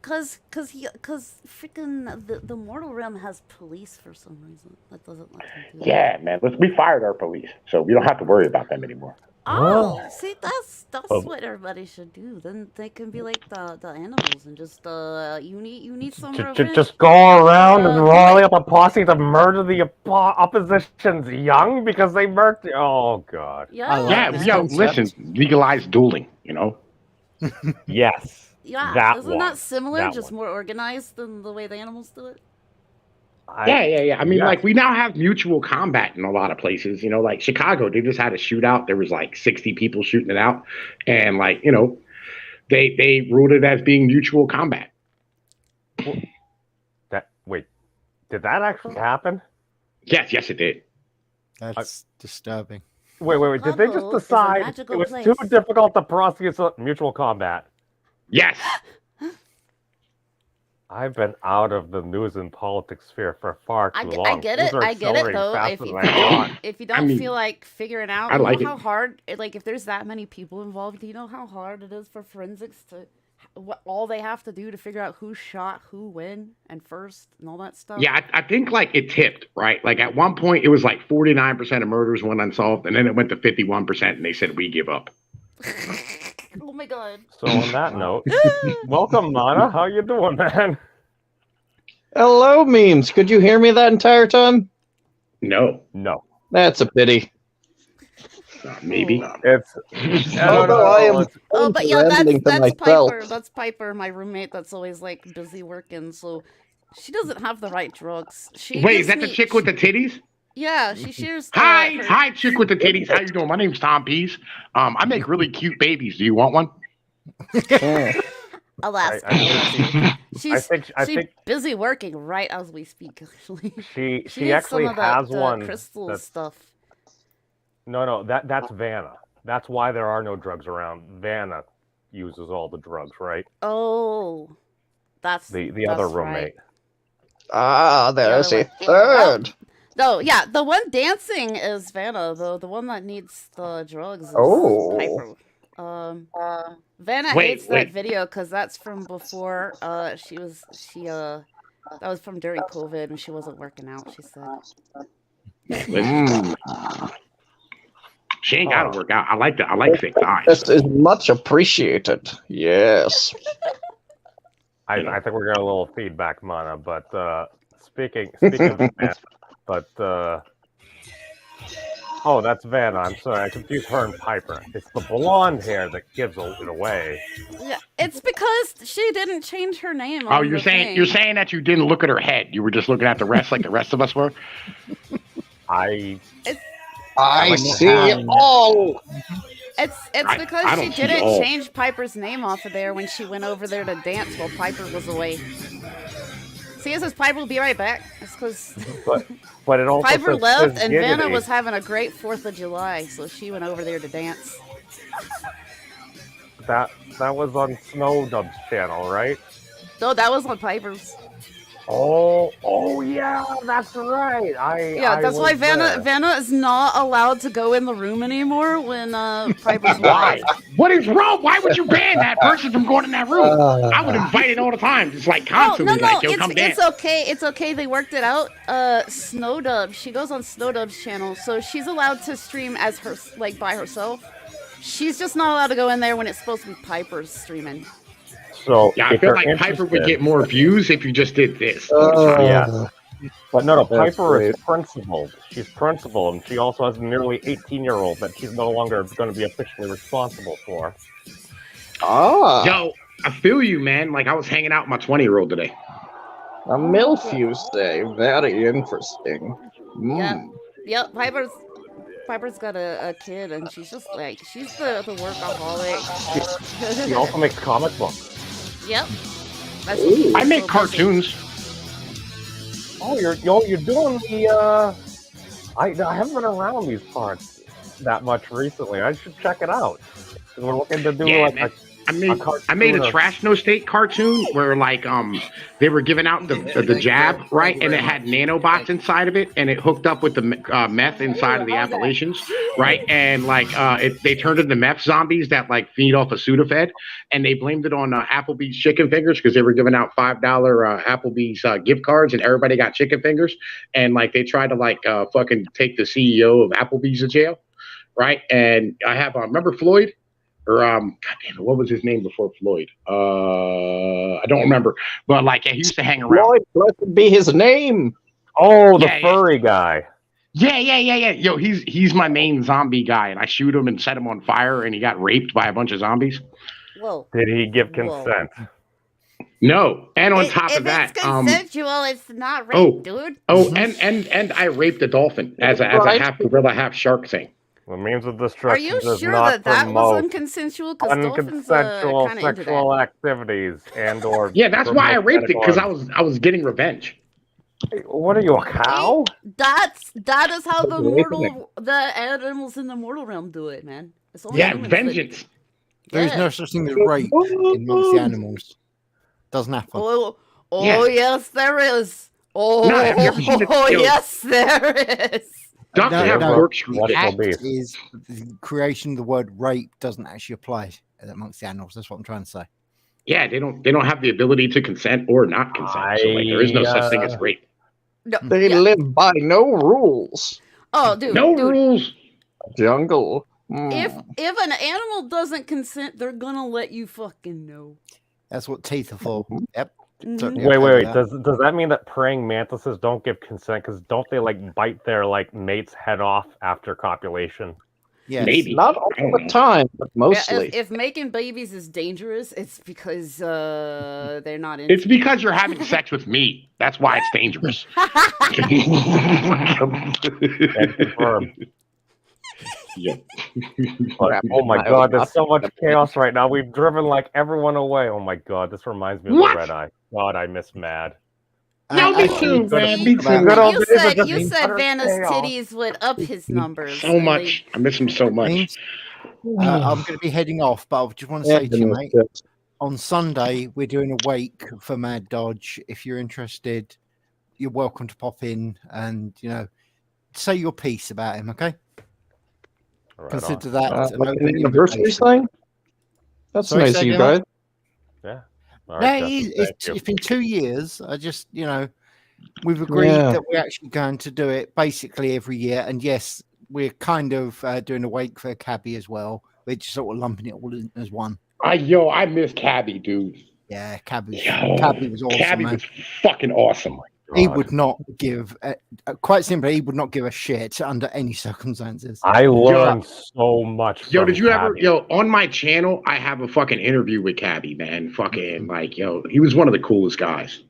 Cause freaking the mortal realm has police for some reason. That doesn't let them do that. Yeah, man, we fired our police, so we don't have to worry about them anymore. Oh, see, that's what everybody should do. Then they can be like the animals and just you need some revenge. Just go around and rally up a posse to murder the opposition's young because they murked. Oh god. Yeah, yo, listen, legalize dueling, you know? Yes. Yeah, isn't that similar? Just more organized than the way the animals do it. Yeah. I mean, like, we now have mutual combat in a lot of places. You know, like Chicago, they just had a shootout. There was like 60 people shooting it out, and like, you know, they ruled it as being mutual combat. Wait, did that actually happen? Yes, it did. That's disturbing. Wait. Did they just decide it was too difficult to prosecute mutual combat? Yes. I've been out of the news and politics sphere for far too long. I get it though. If you don't feel like figuring out, how hard, like if there's that many people involved, do you know how hard it is for forensics to what all they have to do to figure out who shot who when and first and all that stuff? Yeah, I think like it tipped, right? Like at one point it was like 49% of murders went unsolved, and then it went to 51%, and they said we give up. Oh my god. So on that note, welcome, Mana. How you doing, man? Hello, memes. Could you hear me that entire time? No. That's a pity. Maybe. It's. But yeah, that's Piper. That's Piper, my roommate. That's always like busy working, so she doesn't have the right drugs. Wait, is that the chick with the titties? Yeah, she shares. Hi, chick with the titties. How you doing? My name's Tom Pease. I make really cute babies. Do you want one? Alas, she's busy working right as we speak. Actually, she actually has one. Crystal stuff. No, that's Vanna. That's why there are no drugs around. Vanna uses all the drugs, right? Oh, that's the other roommate. Right. There's a third. No, yeah, the one dancing is Vanna, though. The one that needs the drugs is Piper. Vanna hates that video because that's from before that was from during COVID and she wasn't working out, she said. She ain't gotta work out. I like thick thighs. This is much appreciated. Yes. I think we're getting a little feedback, Mana, but speaking of Vanna, but oh, that's Vanna. I'm sorry, I confused her and Piper. It's the blonde hair that gives it away. Yeah, it's because she didn't change her name. Oh, you're saying that you didn't look at her head. You were just looking at the rest like the rest of us were. I see it all. It's because she didn't change Piper's name off of there when she went over there to dance while Piper was away. See, it says Piper will be right back. It's because but it also Piper says left and giggity. Vanna was having a great 4th of July, so she went over there to dance. That was on Snowdub's channel, right? No, that was on Piper's. Oh yeah, that's right. That's why Vanna is not allowed to go in the room anymore when Piper's live. What is wrong? Why would you ban that person from going in that room? I would invite it all the time, just like constantly. Come dance. It's okay. They worked it out. Snowdub, she goes on Snowdub's channel, so she's allowed to stream as her by herself. She's just not allowed to go in there when it's supposed to be Piper's streaming. So yeah, I feel like Piper would get more views if you just did this. Yeah. But no, Piper is principled. She's principled, and she also has a nearly 18-year-old that she's no longer going to be officially responsible for. Yo, I feel you, man. Like I was hanging out with my 20-year-old today. A MILF, you say? Very interesting. Yep. Piper's got a kid, and she's just like she's the workaholic. He also makes comic books. Yep. That's what keeps I her make so cartoons. Oh, you're doing the. I haven't been around these parts that much recently. I should check it out. We're looking to do Man. I made a Trash No State cartoon where like they were giving out the jab, right, and it had nanobots inside of it, and it hooked up with the meth inside of the Appalachians, right, and like they turned into meth zombies that like feed off of Sudafed, and they blamed it on Applebee's chicken fingers because they were giving out $5 Applebee's gift cards, and everybody got chicken fingers, and like they tried to like fucking take the CEO of Applebee's to jail, right, and I have remember Floyd. Or God damn it, what was his name before Floyd? I don't remember. But like he used to hang around. Floyd, blessed be his name. Oh, the furry guy. Yeah. Yo, he's my main zombie guy, and I shoot him and set him on fire, and he got raped by a bunch of zombies. Whoa. Did he give consent? No. And on top of that, it's consensual, it's not rape, dude. And I raped a dolphin as a half gorilla, half shark thing. The means of destruction. Are you sure that was unconsensual? Because unconsensual sexual activities and/or yeah, that's why I raped it because I was getting revenge. What are you, a cow? That is how the animals in the mortal realm do it, man. It's only vengeance. There's no such thing as rape amongst the animals. Doesn't happen. Yes, there is. Yes, there is. That is the creation of the word rape doesn't actually apply amongst the animals. That's what I'm trying to say. Yeah, they don't have the ability to consent or not consent. So like, there is no such thing as rape. No, they live by no rules. Oh, dude, rules. Jungle. If an animal doesn't consent, they're gonna let you fucking know. That's what teeth are for. Yep. Wait. Does that mean that praying mantises don't give consent? Because don't they like bite their like mate's head off after copulation? Yeah, maybe not all the time, but mostly. If making babies is dangerous, it's because they're not. It's because you're having sex with me. That's why it's dangerous. Yeah. Oh my god, there's so much chaos right now. We've driven like everyone away. Oh my god, this reminds me of the Red Eye. God, I miss Mad. No, me too, man. Me too. You said Vanna's titties would up his numbers. So much. I miss him so much. I'm going to be heading off, but I just want to say to you, mate, on Sunday, we're doing a wake for Mad Dodge. If you're interested, you're welcome to pop in and, say your piece about him, okay? Right Consider that like an anniversary thing. That's nice of you guys. Yeah. Right, it's been 2 years. I just, we've agreed that we're actually going to do it basically every year. And yes, we're kind of doing a wake for Cabby as well. We're just sort of lumping it all in as one. I miss Cabby, dude. Yeah, Cabby was awesome. Cabby was fucking awesome. He would not give, quite simply, he would not give a shit under any circumstances. I learned so much. Did you ever, on my channel, I have a fucking interview with Cabby, man. Fucking, he was one of the coolest guys.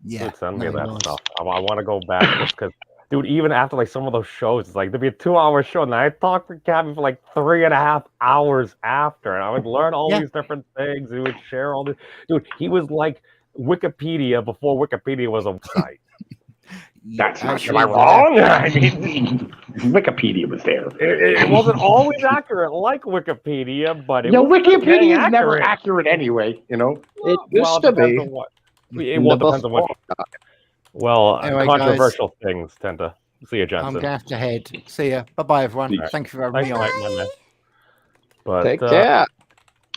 Yeah. Dude, send me that stuff. I want to go back just because, dude, even after like some of those shows, it's like there'd be a 2-hour show, and I talked to Cabby for like 3.5 hours after, and I would learn all these different things. He would share all this. Dude, he was like Wikipedia before Wikipedia was a site. That's not. Am I wrong? I mean, Wikipedia was there. It wasn't always accurate like Wikipedia, but Wikipedia is never accurate anyway. It used to be. Depends on what. Well, anyway, controversial things tend to. See you, Jensen. I'm gonna have to head. See ya. Bye, everyone. Thank you for having me on. But take care.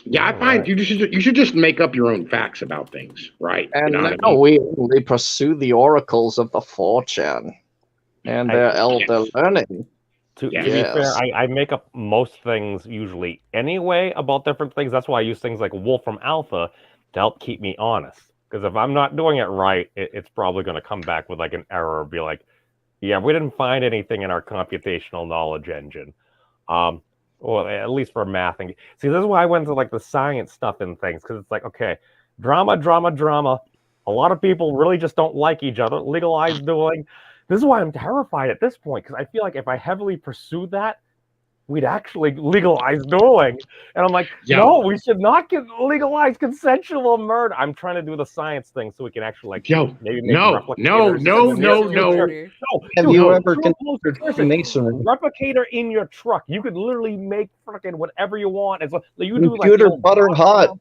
Yeah, I find you should just make up your own facts about things, right? And we pursue the oracles of the 4chan and their elder learning. To be fair, I make up most things usually anyway about different things. That's why I use things like Wolfram Alpha to help keep me honest. Because if I'm not doing it right, it's probably going to come back with like an error or be like, yeah, we didn't find anything in our computational knowledge engine. Well, at least for math. And see, this is why I went to like the science stuff and things, because it's like, okay, drama. A lot of people really just don't like each other. Legalized dueling. This is why I'm terrified at this point, because I feel like if I heavily pursue that, we'd actually legalize dueling. And I'm like, no, we should not legalize consensual murder. I'm trying to do the science thing so we can actually like maybe make replicators. No. Have you ever considered Freemasonry? Replicator in your truck. You could literally make fucking whatever you want. As you do Computer like butter hot.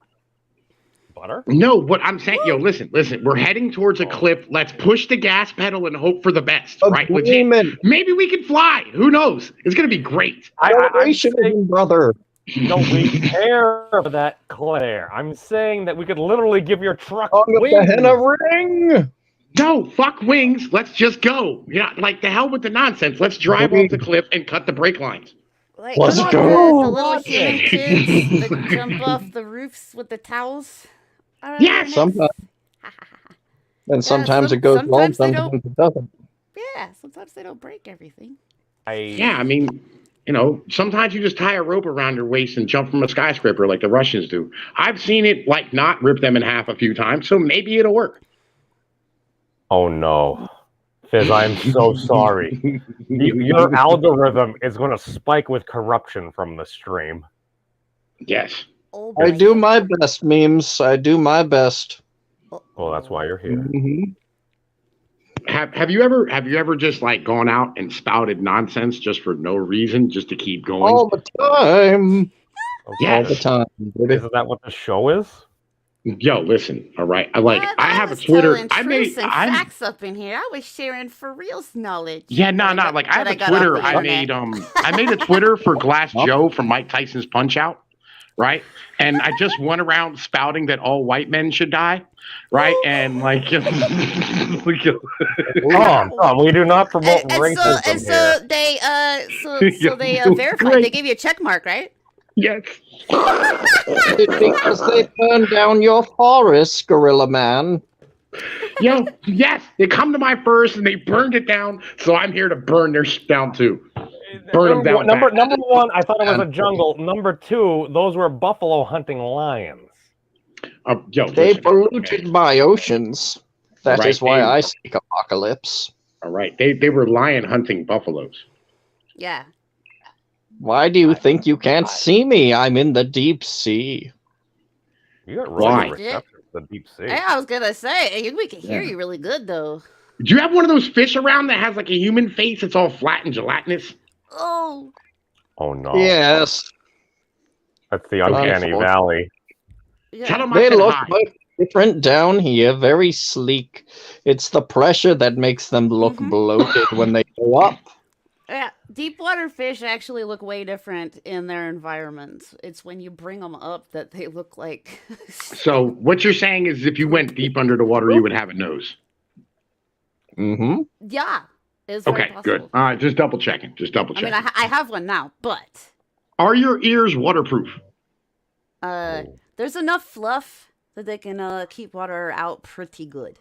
Butter? No, what I'm saying, listen. We're heading towards a cliff. Let's push the gas pedal and hope for the best, right? Legit. Maybe we can fly. Who knows? It's gonna be great. Brother. No, we care for that, Claire. I'm saying that we could literally give your truck wings. A ring. No, fuck wings. Let's just go. Yeah, like the hell with the nonsense. Let's drive off the cliff and cut the brake lines. Like, let's go. The little human kids that jump off the roofs with the towels. Yes. Sometimes. And sometimes it goes well, sometimes it doesn't. Yeah, sometimes they don't break everything. I mean, sometimes you just tie a rope around your waist and jump from a skyscraper like the Russians do. I've seen it like not rip them in half a few times, so maybe it'll work. Oh no. Fizz, I'm so sorry. Your algorithm is going to spike with corruption from the stream. Yes. I do my best, memes. I do my best. Well, that's why you're here. Mm-hmm. Have you ever just like gone out and spouted nonsense just for no reason, just to keep going? All the time. Yes. All the time. Baby. Isn't that what the show is? Yo, listen. All right, I have a Twitter. I made facts up in here. I was sharing for reals knowledge. Yeah, like I have a Twitter. I made a Twitter for Glass Joe from Mike Tyson's Punch Out. Right, and I just went around spouting that all white men should die, right? And like, we do not promote racism and so they verified. They gave you a check mark, right? Yes. Because they burned down your forest, Gorilla Man. Yo, yes, they come to my first and they burned it down, so I'm here to burn their shit down too. Burn them down. Number one, I thought it was a jungle. Number two, those were buffalo hunting lions. They polluted my oceans. That is why I seek apocalypse. All right, they were lion hunting buffaloes. Yeah. Why do you think you can't see me? I'm in the deep sea. You got really reception to the deep sea. Yeah, I was gonna say we can hear you really good though. Do you have one of those fish around that has like a human face? It's all flat and gelatinous. Oh no. Yes. That's the uncanny valley. Yeah. They look quite different down here, very sleek. It's the pressure that makes them look bloated when they go up. Yeah, deep water fish actually look way different in their environments. It's when you bring them up that they look like. So what you're saying is, if you went deep under the water, you would have a nose. Mm-hmm. Yeah. Okay, good. All right, just double checking. I mean, I have one now, but are your ears waterproof? There's enough fluff that they can keep water out pretty good.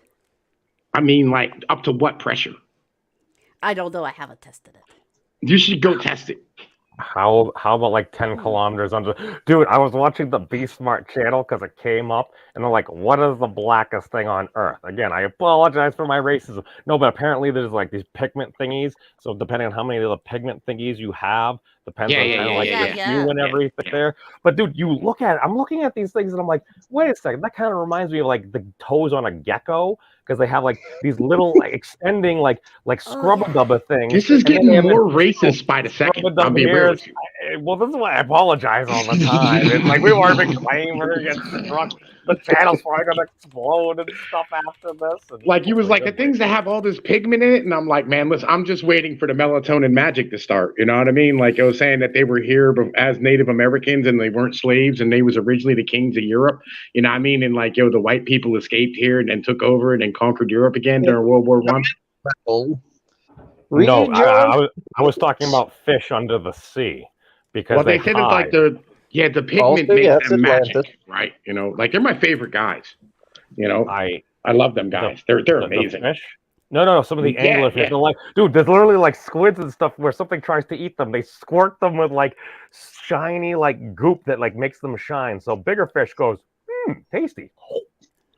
I mean, like up to what pressure? I don't know. I haven't tested it. You should go test it. How about like 10 kilometers under? Dude, I was watching the Be Smart channel because it came up, and they're like, what is the blackest thing on Earth? Again, I apologize for my racism. No, but apparently there's like these pigment thingies. So depending on how many of the pigment thingies you have, depends on you and everything there. But dude, you look at it. I'm looking at these things, and I'm like, wait a second. That kind of reminds me of like the toes on a gecko. Because they have like these little like extending like scrubba-dubba things. This is getting more racist by the second. I'll be real with you. Well, this is why I apologize all the time. It's like we weren't even claiming we're gonna get struck. The channel's probably gonna explode and stuff after this. And like he was like the things that have all this pigment in it, and I'm like, man, listen, I'm just waiting for the melatonin magic to start. You know what I mean? Like I was saying that they were here as Native Americans and they weren't slaves, and they was originally the kings of Europe. You know what I mean? And like the white people escaped here and then took over and then conquered Europe again during World War I. No, I was talking about fish under the sea because they said it's like the pigment makes them magic, right? You know, like they're my favorite guys. You know, I love them guys. They're amazing. No. Some of the anglerfish, they're like, dude, there's literally like squids and stuff where something tries to eat them. They squirt them with like shiny like goop that like makes them shine. So bigger fish goes, tasty.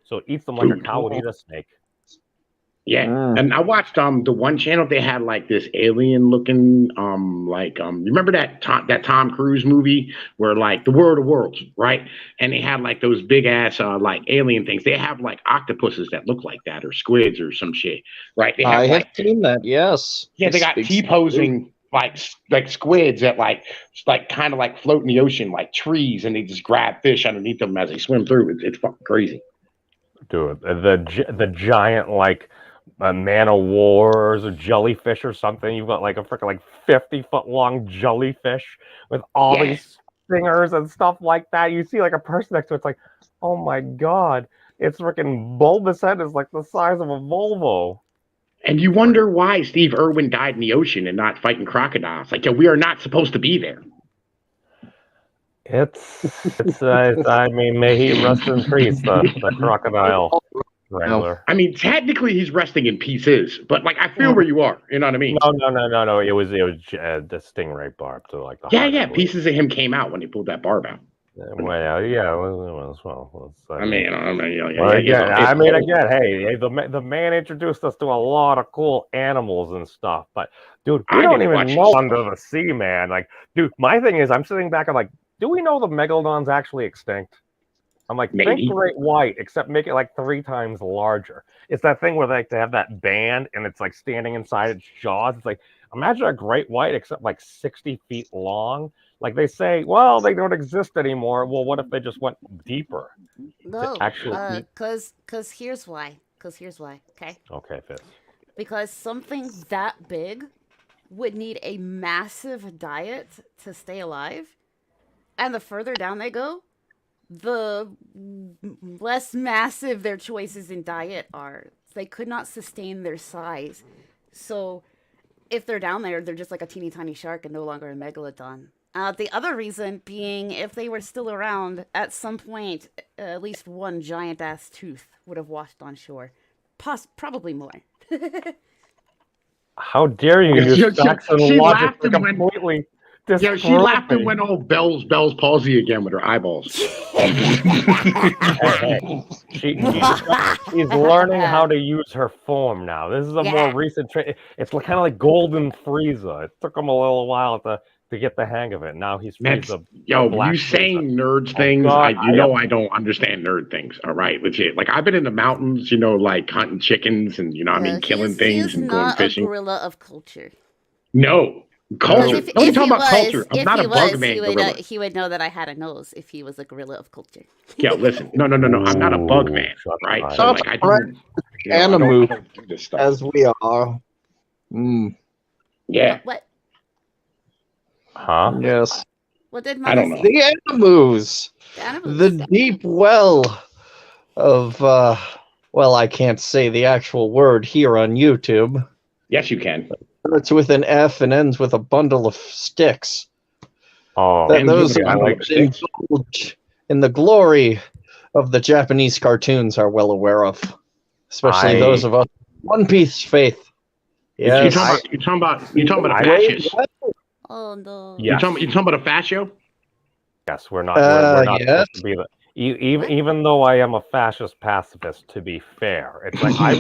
So it eats them like a cow would eat a snake. Yeah, and I watched the one channel they had like this alien looking remember that Tom Cruise movie where like the World of Worlds, right? And they had like those big ass like alien things. They have like octopuses that look like that or squids or some shit, right? They have, I have seen that. Yes. Yeah, they got T-posing like squids that like kind of like float in the ocean like trees, and they just grab fish underneath them as they swim through. It's fucking crazy, dude. The giant like man of wars or jellyfish or something. You've got like a freaking like 50-foot long jellyfish with all these stingers and stuff like that. You see like a person next to it, it's like, oh my god, its freaking bulbous head is like the size of a Volvo. And you wonder why Steve Irwin died in the ocean and not fighting crocodiles. Like, we are not supposed to be there. I mean, may he rest in peace, the crocodile wrangler. I mean, technically he's resting in pieces, but like I feel where you are. You know what I mean? No. It was the stingray barb to like the pieces of him came out when he pulled that barb out. Well, again, hey, the man introduced us to a lot of cool animals and stuff, but dude, we don't even know under the sea, man. Like, dude, my thing is, I'm sitting back, I'm like, do we know the megalodon's actually extinct? I'm like, think great white, except make it like 3 times larger. It's that thing where they have that band and it's like standing inside its jaws. It's like, imagine a great white except like 60 feet long. Like they say, well, they don't exist anymore. Well, what if they just went deeper? No, because here's why. Okay. Okay, Fyzz. Because something that big would need a massive diet to stay alive, and the further down they go, the less massive their choices in diet are. They could not sustain their size. So if they're down there, they're just like a teeny tiny shark and no longer a megalodon. The other reason being, if they were still around, at some point, at least one giant ass tooth would have washed on shore. Probably more. How dare you use facts and logic to completely disprove she laughed and went all Bell's palsy again with her eyeballs. She's learning how to use her form now. This is a more recent trend. It's kind of like Golden Frieza. It took him a little while to get the hang of it. Now he's Frieza. You saying nerds things, I don't understand nerd things. All right, legit. Like, I've been in the mountains, like hunting chickens and killing things and going fishing. He's not a gorilla of culture. No. Culture. Don't talk about culture. I'm not a bug man gorilla. He would know that I had a nose if he was a gorilla of culture. Yeah, listen. No. I'm not a bug man, right? So like, I don't do this stuff. As we are. Yeah. What? Huh? Yes. What did I don't know. The animals. The deep well of well, I can't say the actual word here on YouTube. Yes, you can. Starts with an F and ends with a bundle of sticks. Oh, those I like in the glory of the Japanese cartoons are well aware of, especially those of us One Piece faith. Yes. You're talking about a fascist. Oh no. Yes. You're talking about a fascio? Yes, we're not supposed to be the. Even though I am a fascist pacifist, to be fair, it's like I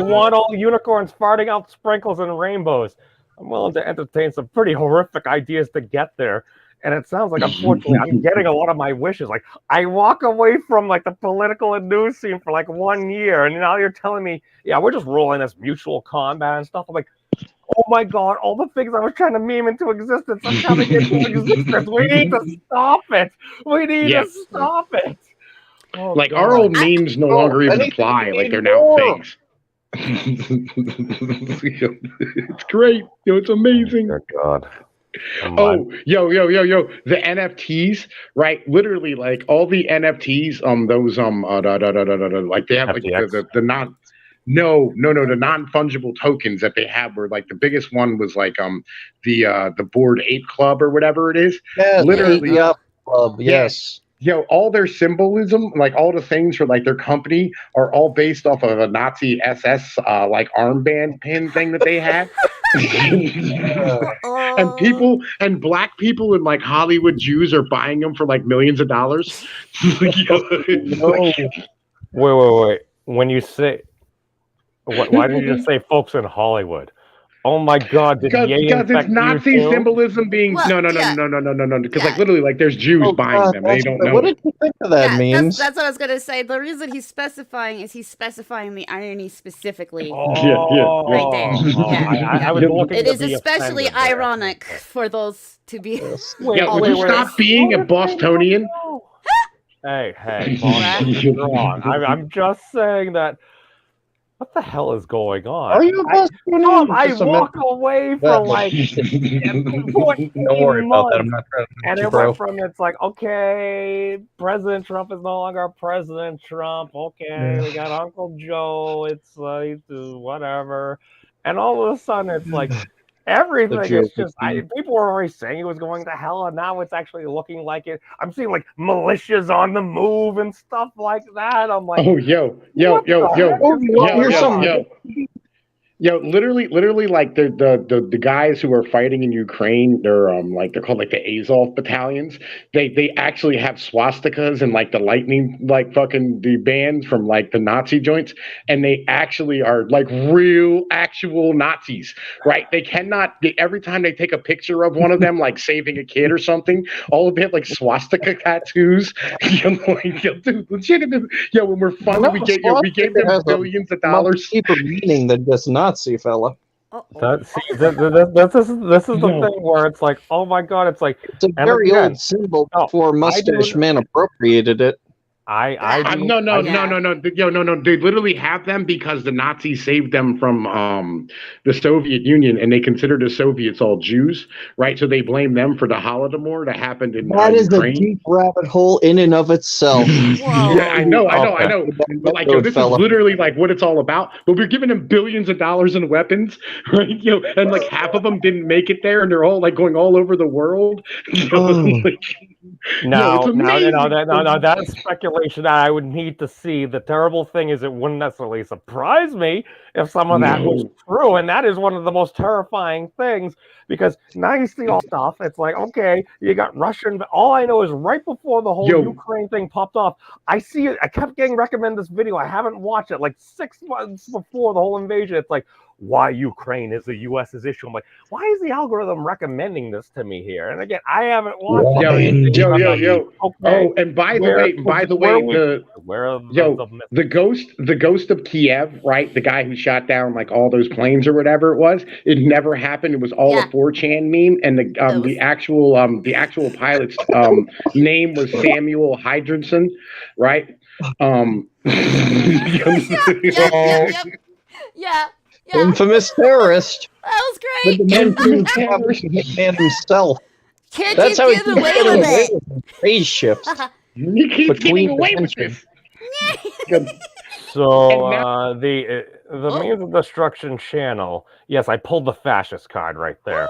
want all unicorns farting out sprinkles and rainbows. I'm willing to entertain some pretty horrific ideas to get there, and it sounds like unfortunately I'm getting a lot of my wishes. Like I walk away from like the political and news scene for like 1 year, and now you're telling me, yeah, we're just rolling this mutual combat and stuff. I'm like, oh my god, all the things I was trying to meme into existence are coming into existence. We need to stop it. We need to stop it. Oh, like god. Our old memes no longer even apply. Like they're now things. It's great. It's amazing. Oh god. Yo. The NFTs, right? Literally, like all the NFTs, those like they have like the non. No, the non-fungible tokens that they have were like the biggest one was like the Bored Ape Club or whatever it is. Yeah, literally, Club. Yes. all their symbolism, like all the things for like their company, are all based off of a Nazi SS like armband pin thing that they had. And people and black people and like Hollywood Jews are buying them for like millions of dollars. Wait. When you say, why didn't you just say folks in Hollywood? Oh my God! Because it's Nazi symbolism being no. Because like literally, like there's Jews buying them. And they don't know. What did you think of that memes? That's what I was gonna say. The reason he's specifying is he's specifying the irony specifically. Right there. I was looking it to is be especially offended there. ironic for those to be. Would you stop being a Bostonian? Hey, you're wrong. I'm just saying that. What the hell is going on? Are you a Bostonian? I walk away from like 14 Don't worry about that. I'm not trying to and it went from it's like, okay, President Trump is no longer President Trump. Okay, we got Uncle Joe. It's like whatever, and all of a sudden it's like everything is just. People were already saying he was going to hell, and now it's actually looking like it. I'm seeing like militias on the move and stuff like that. I'm like, literally, like the guys who are fighting in Ukraine, they're called like the Azov battalions. They actually have swastikas and like the lightning, like fucking the bands from like the Nazi joints, and they actually are like real actual Nazis, right? They cannot. Every time they take a picture of one of them, like saving a kid or something, all of them have like swastika tattoos. When we're funded, we gave them billions of dollars. Deeper meaning than just Nazi fella. This is the thing where it's like, oh my God, it's like it's a very old symbol before Mustache Man appropriated it. No. They literally have them because the Nazis saved them from the Soviet Union, and they consider the Soviets all Jews, right? So they blame them for the Holodomor that happened in That is Ukraine. a deep rabbit hole in and of itself. Yeah, I know. But like, this is literally like what it's all about. But we're giving them billions of dollars in weapons, right? And like half of them didn't make it there, and they're all like going all over the world. No, that's speculation that I would need to see. The terrible thing is it wouldn't necessarily surprise me if some of that was true, and that is one of the most terrifying things, because now you see all stuff, it's like, okay, you got Russian, all I know is right before the whole Ukraine thing popped off, I see it, I kept getting recommended this video, I haven't watched it, like 6 months before the whole invasion, it's like, why Ukraine is the U.S.'s issue. I'm like, why is the algorithm recommending this to me here? And again, I haven't watched it. Okay. Oh, and by the way, the ghost of Kiev, right? The guy who shot down like all those planes or whatever it was. It never happened. It was all a 4chan meme, and the actual pilot's name was Samuel Hydrinson, right? Yeah. Infamous terrorist. That was great. The man himself. Can't That's you how get away with it? Spaceships. You keep getting away with this. So the Means of Destruction channel. Yes, I pulled the fascist card right there.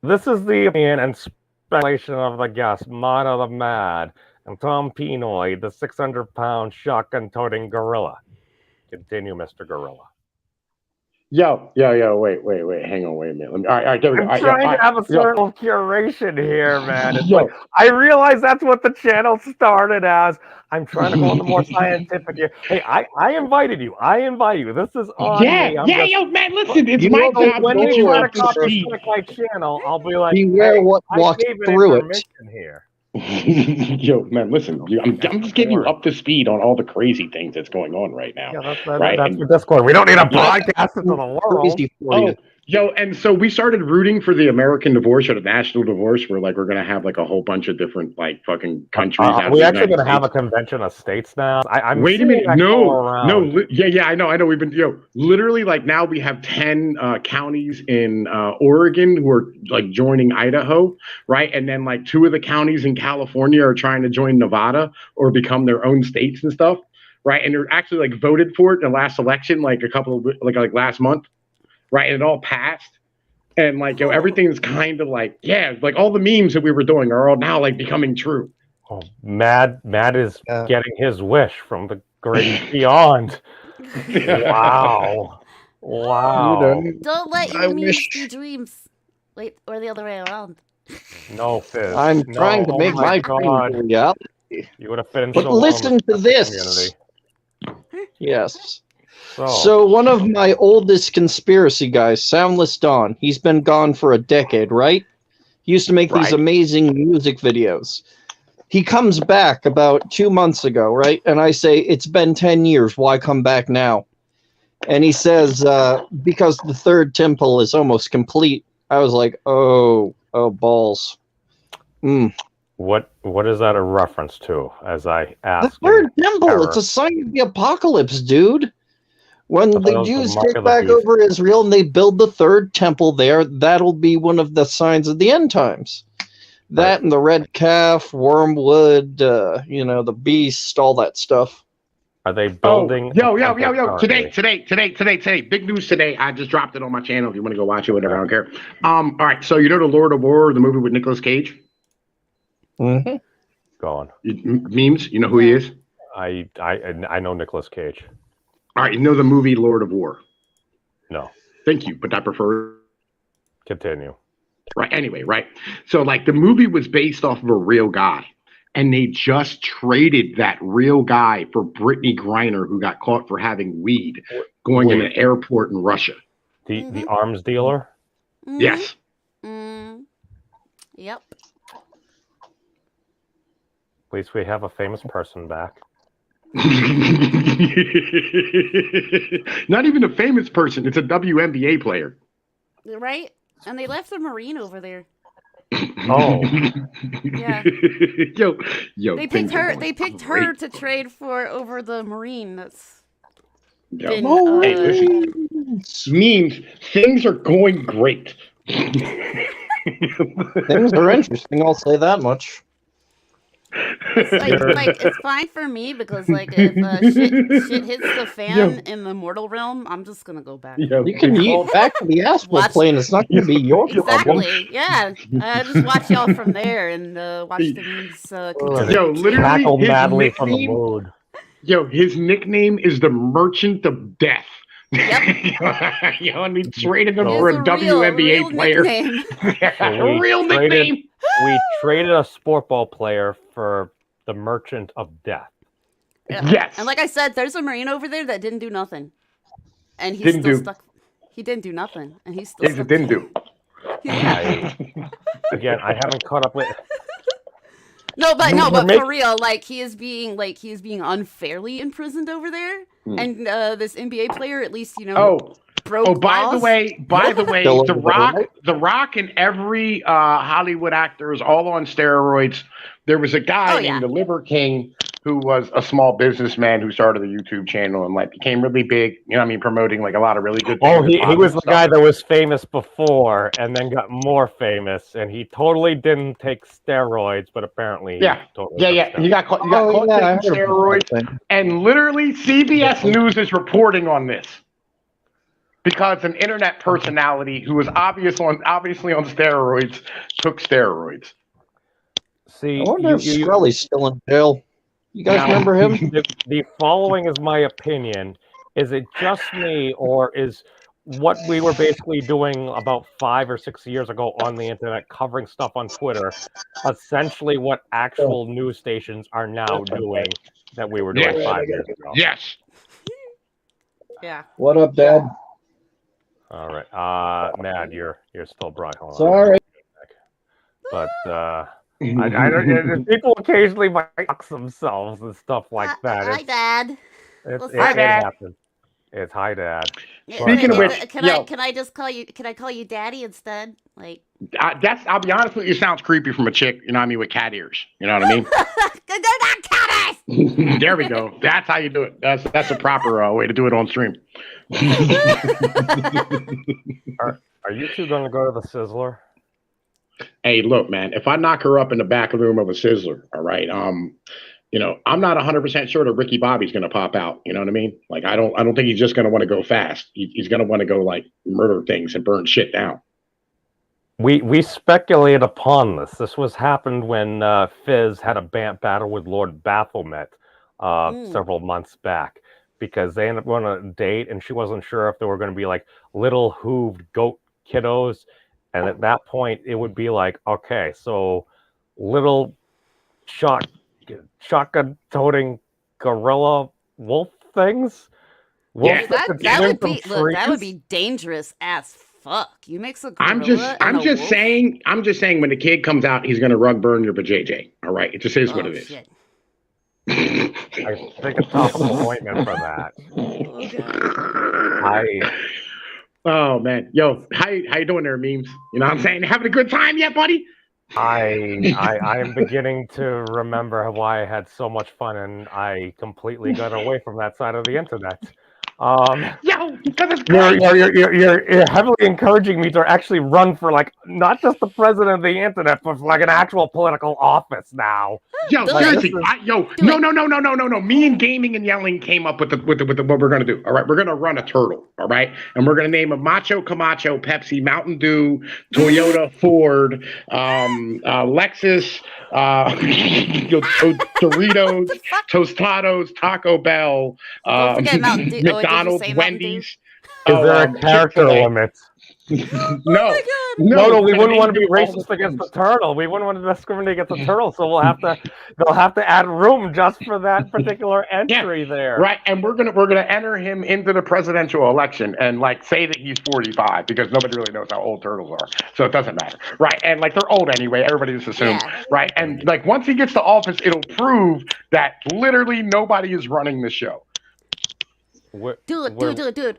This is the opinion and speculation of the guest, Mata the Mad, and Tom Pinoy, the 600-pound shotgun-toting gorilla. Continue, Mr. Gorilla. Wait, hang on, wait a minute. All right, there we go. I'm trying to have a certain curation here, man. It's like, I realize that's what the channel started as. I'm trying to go on the more scientific here. Hey, I invited you. This is on me. Man, listen, it's my job. When you try to copy my channel, I'll be like, beware what walks through it. Here. Man, listen, I'm just getting you up to speed on all the crazy things that's going on right now. Yeah, that's your Discord. We don't need a broadcast into the world. And so we started rooting for the American divorce or the national divorce, where like we're gonna have like a whole bunch of different like fucking countries. We actually gonna have a convention of states now. I'm wait a minute, no, yeah, I know. We've been literally like now we have 10 counties in Oregon who are like joining Idaho, right? And then like 2 of the counties in California are trying to join Nevada or become their own states and stuff, right? And they're actually like voted for it in the last election, like a couple of like last month. Right, and it all passed. And like, yo, everything's kind of like, yeah, like all the memes that we were doing are all now like becoming true. Oh, Mad is getting his wish from the great beyond. Wow. Wow. Don't let I your memes wish- be dreams. Wait, or the other way around. No, Fizz. I'm No. trying to Oh make my God. dream reality. You would have fit in But so well in listen the to this. community. Yes. So, So one of my oldest conspiracy guys, Soundless Dawn, he's been gone for a decade, right? He used to make these Right. amazing music videos. He comes back about 2 months ago, right? And I say, it's been 10 years. Why come back now? And he says, because the third temple is almost complete. I was like, oh balls. what is that a reference to? As I The asked. third temple, terror. it's a sign of the apocalypse, dude. When I thought the it was the Jews mark take of the back beast. over Israel and they build the third temple there, that'll be one of the signs of the end times. That and the red calf, wormwood, the beast, all that stuff. Are they building? Yo. a temple currently? Today. Big news today. I just dropped it on my channel. If you want to go watch it, whatever, I don't care. All right. So you know the Lord of War, the movie with Nicolas Cage? Mm-hmm. Go on. Memes. You know who he is? I know Nicolas Cage. All right. You know the movie Lord of War? No. Thank you, but I prefer. Continue. Right. Anyway, right. So like the movie was based off of a real guy. And they just traded that real guy for Brittany Griner, who got caught for having weed going in an airport in Russia. The arms dealer? Mhm. Yes. Yep. At least we have a famous person back. Not even a famous person. It's a WNBA player. Right? And they left the Marine over there. Oh. Yeah. Yo. They picked things are her. going They picked great. her to trade for over the Marine. That's Yo. been. Hey, listen. Means things are going great. Things are interesting, I'll say that much. It's fine for me because if shit hits the fan in the mortal realm, I'm just gonna go back. You can eat back to the astral plane. It's not going to be your problem. Exactly. Yeah. Just watch y'all from there and watch the memes. Continue. Yo, literally, Tackle his madly from the nickname- mood. Yo, his nickname is the Merchant of Death. Yep. Yo, and he traded him It's for a a WNBA real player. nickname. So Real nickname. We traded a sport ball player for the Merchant of Death. Yeah. Yes. And like I said, there's a Marine over there that didn't do nothing, and he's Didn't still do. stuck. He didn't do nothing, and he's still Yes, stuck. it didn't do. Again, I haven't caught up with. But We're for real, he is being unfairly imprisoned over there, and this NBA player, at least broke by laws. the way, Still The over Rock, there, right? The Rock, and every Hollywood actor is all on steroids. There was a guy named the Liver King who was a small businessman who started a YouTube channel and became really big. You know what I mean? Promoting a lot of really good things. Oh, he was the stuff. guy that was famous before and then got more famous, and he totally didn't take steroids, but apparently Yeah. totally took Yeah. He steroids. got caught. He Oh, got yeah, I caught heard taking about steroids, that thing. and literally CBS News is reporting on this because an internet personality who was obviously on steroids took steroids. See, I wonder if Scully's still in jail. You guys remember him? The following is my opinion. Is it just me, or is what we were basically doing about 5 or 6 years ago on the internet, covering stuff on Twitter, essentially what actual news stations are now doing that we were doing 5 years ago? Yes. Yeah. What up, Dad? All right. Mad, you're still bright. Hold on. Sorry. But I don't. People occasionally might box themselves and stuff like that. Hi, Dad. It Dad. happens. It's hi, Dad. Speaking of which, can I just call you? Can I call you Daddy instead? I'll be honest with you. It sounds creepy from a chick. You know what I mean, with cat ears. You know what I mean? They're not cat ears. There we go. That's how you do it. That's a proper way to do it on stream. Are you two going to go to the Sizzler? Hey, look, man. If I knock her up in the back room of a Sizzler, all right. I'm not 100% sure that Ricky Bobby's going to pop out. You know what I mean? I don't think he's just going to want to go fast. He's going to want to go murder things and burn shit down. We speculate upon this. This was happened when Fyzz had a battle with Lord Baphomet several months back, because they ended up going on a date and she wasn't sure if they were going to be like little hooved goat kiddos, and at that point it would be like, okay, so little shotgun toting gorilla wolf things. Yeah, that would be that would be dangerous as fuck. You mix a gorilla I'm just saying when the kid comes out, he's gonna rug burn your vajayjay. All right, it just is what it is. Shit. I think a tough appointment for that. Oh man, yo, how you doing there, memes? You know what I'm saying? Having a good time yet, buddy? I am beginning to remember why I had so much fun, and I completely got away from that side of the internet. Yo, because it's great. You're heavily encouraging me to actually run for, like, not just the president of the internet, but for like an actual political office now. Yo, seriously, no. Me and gaming and yelling came up with the what we're gonna do. All right, we're gonna run a turtle. All right, and we're gonna name him Macho Camacho, Pepsi, Mountain Dew, Toyota, Ford, Lexus, Doritos, Tostados, Taco Bell, McDonald's, Wendy's. Is there a character limit? No, we wouldn't want to be racist against the turtle. We wouldn't want to discriminate against the turtle, so they'll have to add room just for that particular entry there. Right, and we're gonna enter him into the presidential election and like say that he's 45 because nobody really knows how old turtles are, so it doesn't matter. Right, and like they're old anyway. Everybody just assumes. Yeah. Right, and like once he gets to office, it'll prove that literally nobody is running the show. Dude.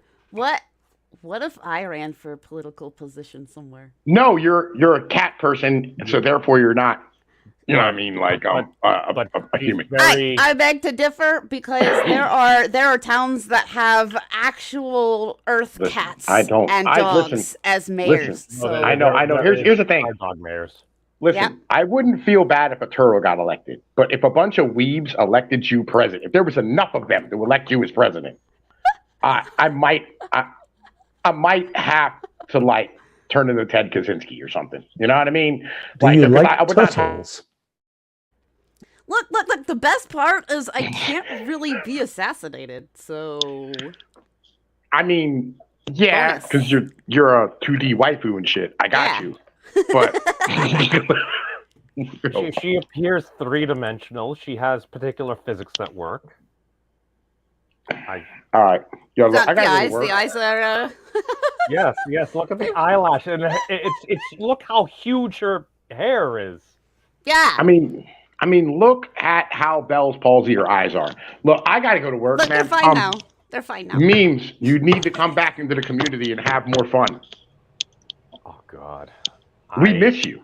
What if I ran for a political position somewhere? No, you're a cat person, so therefore you're not. You know what I mean? Like a human. I beg to differ, because there are towns that have actual Earth cats and dogs as mayors. So. I know. Here's the thing. Dog mayors. Listen, I wouldn't feel bad if a turtle got elected, but if a bunch of weebs elected you president, if there was enough of them to elect you as president, I might have to like turn into Ted Kaczynski or something. You know what I mean? Do you like turtles? Look! The best part is I can't really be assassinated. So, I mean, yeah, because you're a 2D waifu and shit. I got you, but she appears three-dimensional. She has particular physics that work. All right. Yo, look, I the gotta eyes. The eyes are. Yes. Look at the eyelash, and it's. Look how huge her hair is. Yeah. I mean, look at how Bell's palsy her eyes are. Look, I gotta go to work, look, man. They're fine now. They're fine now. Memes, you need to come back into the community and have more fun. Oh God. We miss you.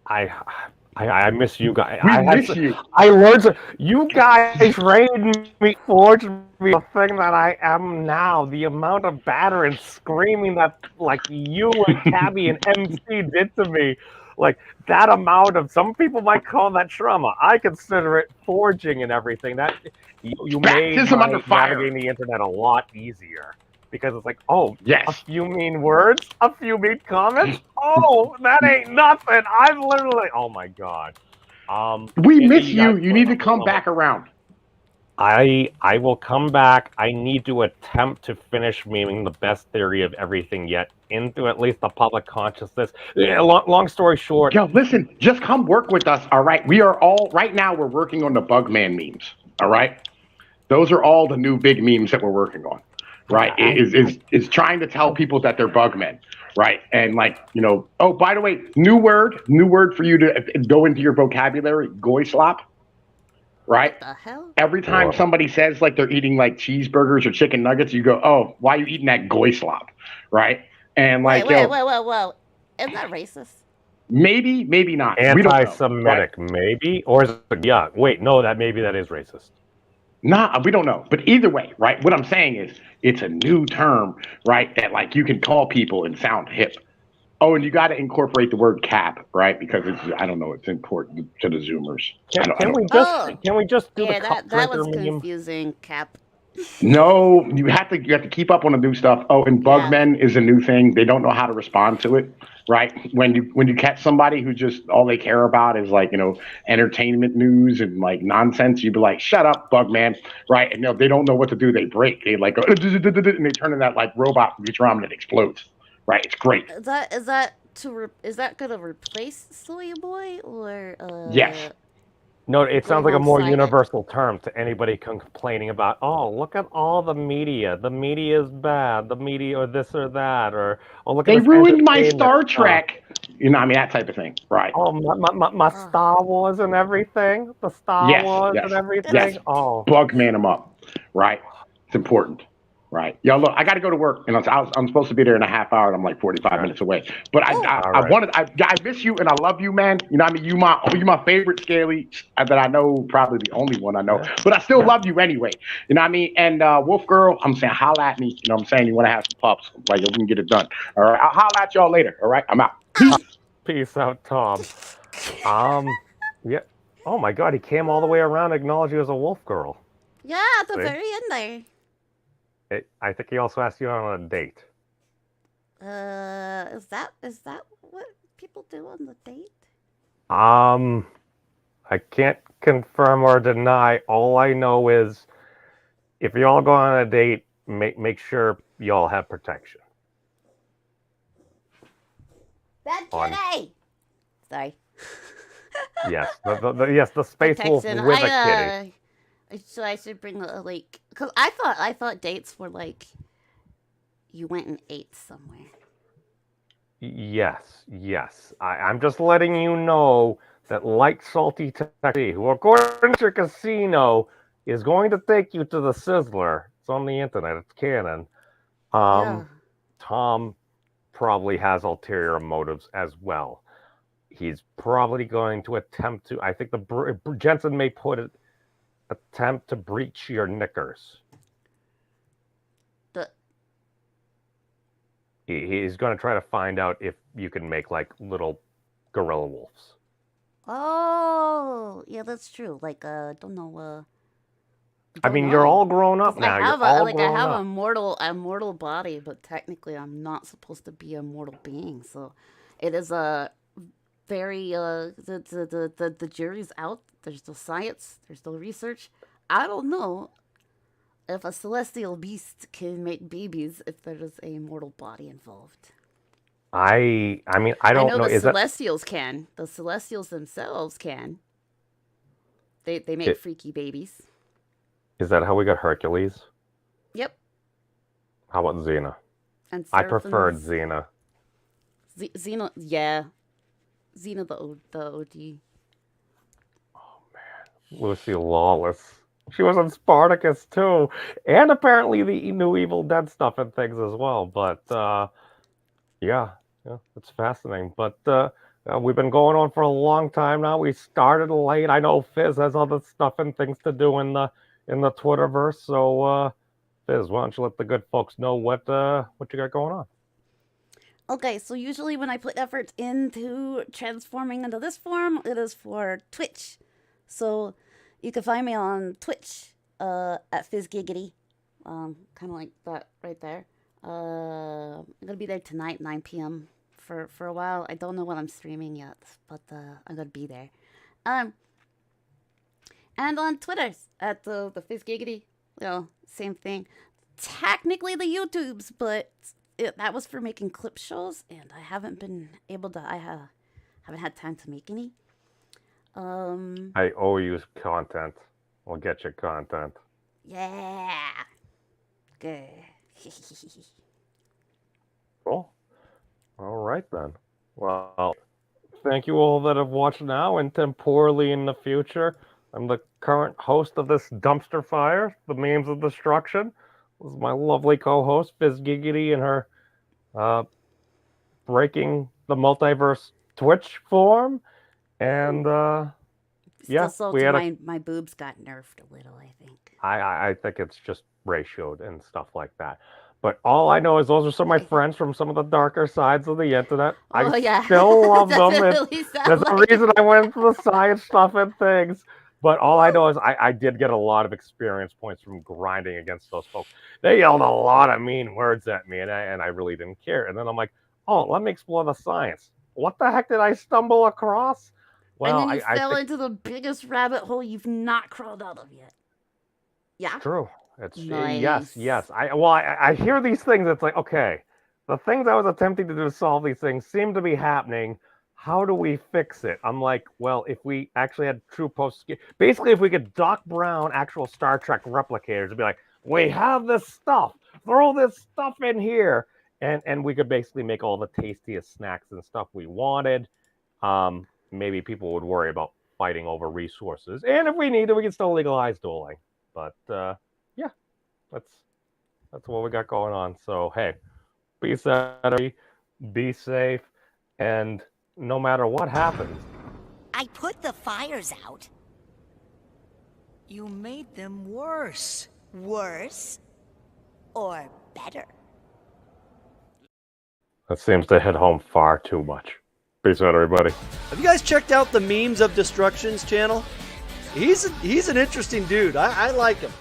I miss you guys. We miss you. I learned. You guys trained me, forged me the thing that I am now. The amount of batter and screaming that, like, you and Cabby and MC did to me, like that amount of. Some people might call that trauma. I consider it forging and everything. That you made navigating the internet a lot easier. Because it's like, oh, yes. A few mean words, a few mean comments. Oh, that ain't nothing. I'm literally, oh my God. We miss you. You need to come back around. I will come back. I need to attempt to finish memeing the best theory of everything yet into at least the public consciousness. Long story short. Yo, listen, just come work with us. All right. Right now we're working on the Bugman memes. All right. Those are all the new big memes that we're working on. Right, is trying to tell people that they're bugmen, right? And like, you know, oh, by the way, new word for you to go into your vocabulary, goy slop, right? The hell? Every time somebody says like they're eating like cheeseburgers or chicken nuggets, you go, oh, why are you eating that goy slop, right? And like, whoa, isn't that racist? Maybe not. Anti-Semitic, maybe, or is it? Yeah, wait, no, that is racist. Nah, we don't know. But either way, right? What I'm saying is it's a new term, right? That like you can call people and sound hip. Oh, and you got to incorporate the word cap, right? Because I don't know, it's important to the Zoomers. Can we just do the cup that was meme? confusing. Cap. No, you have to keep up on the new stuff. Oh, and Bugmen is a new thing. They don't know how to respond to it, right? When you catch somebody who just all they care about is like entertainment news and like nonsense, you'd be like, "Shut up, Bugman!" Right? And they don't know what to do. They break. They like go, and they turn into that like robot from Futurama that explodes. Right? It's great. Is that gonna replace Soy Boy or Yes. No, it go sounds like a more alongside it? universal term to anybody complaining about, oh, look at all the media. The media is bad. The media or this or that. Or, oh, look They at this ruined my entertainment Star stuff. Trek. I mean that type of thing. Right. Oh, my Star Wars and everything. The Star Yes. Wars Yes. and everything. Yes. Oh. Bugman them up. Right. It's important. Right. Yo, look, I got to go to work. I'm supposed to be there in a half hour, and I'm like 45 minutes away. But I miss you, and I love you, man. I mean, you my favorite Scaly that I know, probably the only one I know. But I still love you anyway. You know what I mean? And Wolf Girl, I'm saying, holla at me. You know what I'm saying? You want to have some pups? Like, we can get it done. All right. I'll holla at y'all later. All right. I'm out. Peace out, Tom. Yeah. Oh my God, he came all the way around to acknowledge you as a wolf girl. Yeah, at the See? very end there. I think he also asked you on a date. Is that what people do on the date? I can't confirm or deny. All I know is if y'all go on a date, make sure y'all have protection. That kitty! Sorry. Yes, the space wolf with Protection. a kitty. So I should bring like, cause I thought dates were like, you went and ate somewhere. Yes. I'm just letting you know that Light Salty Taxi, who according to Casino is going to take you to the Sizzler. It's on the internet. It's canon. Tom probably has ulterior motives as well. He's probably going to attempt to. I think Jensen may put it. Attempt to breach your knickers. He's going to try to find out if you can make like little gorilla wolves. Oh, yeah, that's true. Like, don't know. I mean, you're all grown up now. I have a a mortal body, but technically, I'm not supposed to be a mortal being. So, it is a very the jury's out. There's no science. There's no research. I don't know if a celestial beast can make babies if there is a mortal body involved. I mean, I don't know. The Celestials can. The Celestials themselves can. They make freaky babies. Is that how we got Hercules? Yep. How about Xena? And I preferred Xena. Xena, yeah. Xena the OG. Lucy Lawless. She was in Spartacus too, and apparently the new Evil Dead stuff and things as well. But yeah, it's fascinating. But we've been going on for a long time now. We started late. I know Fyzz has other stuff and things to do in the Twitterverse. So Fyzz, why don't you let the good folks know what you got going on? Okay, so usually when I put effort into transforming into this form, it is for Twitch. So you can find me on Twitch at FizzGiggity, kind of like that right there. I'm gonna be there tonight, 9 p.m. for a while. I don't know what I'm streaming yet, but I'm gonna be there. And on Twitter at the FizzGiggity, same thing. Technically the YouTubes, but that was for making clip shows, and I haven't been able to. I haven't had time to make any. I owe you content. We'll get you content. Yeah. Good. Cool. All right then. Well, thank you all that have watched now and temporally in the future. I'm the current host of this dumpster fire, the memes of destruction. This is my lovely co-host, FizzGiggity, and her breaking the multiverse Twitch form. And my boobs got nerfed a little, I think. I think it's just ratioed and stuff like that. But all I know is those are some of my friends from some of the darker sides of the internet. I still love them. There's a reason I went into the science stuff and things. But all I know is I did get a lot of experience points from grinding against those folks. They yelled a lot of mean words at me, and I really didn't care. And then I'm like, oh, let me explore the science. What the heck did I stumble across? Well, and then you I fell think into the biggest rabbit hole you've not crawled out of yet. Yeah. true. It's Nice. yes. I hear these things. It's like, okay, the things I was attempting to do to solve these things seem to be happening. How do we fix it? I'm like, well, if we actually had true basically, if we could Doc Brown actual Star Trek replicators and be like, we have this stuff, throw this stuff in here, and we could basically make all the tastiest snacks and stuff we wanted. Maybe people would worry about fighting over resources, and if we need it, we can still legalize dueling. But yeah, that's what we got going on. So hey, be safe, be safe, and no matter what happens. I put the fires out. You made them worse. Worse or better? That seems to hit home far too much. Peace out, everybody. Have you guys checked out the Memes of Destruction's channel? He's an interesting dude. I like him.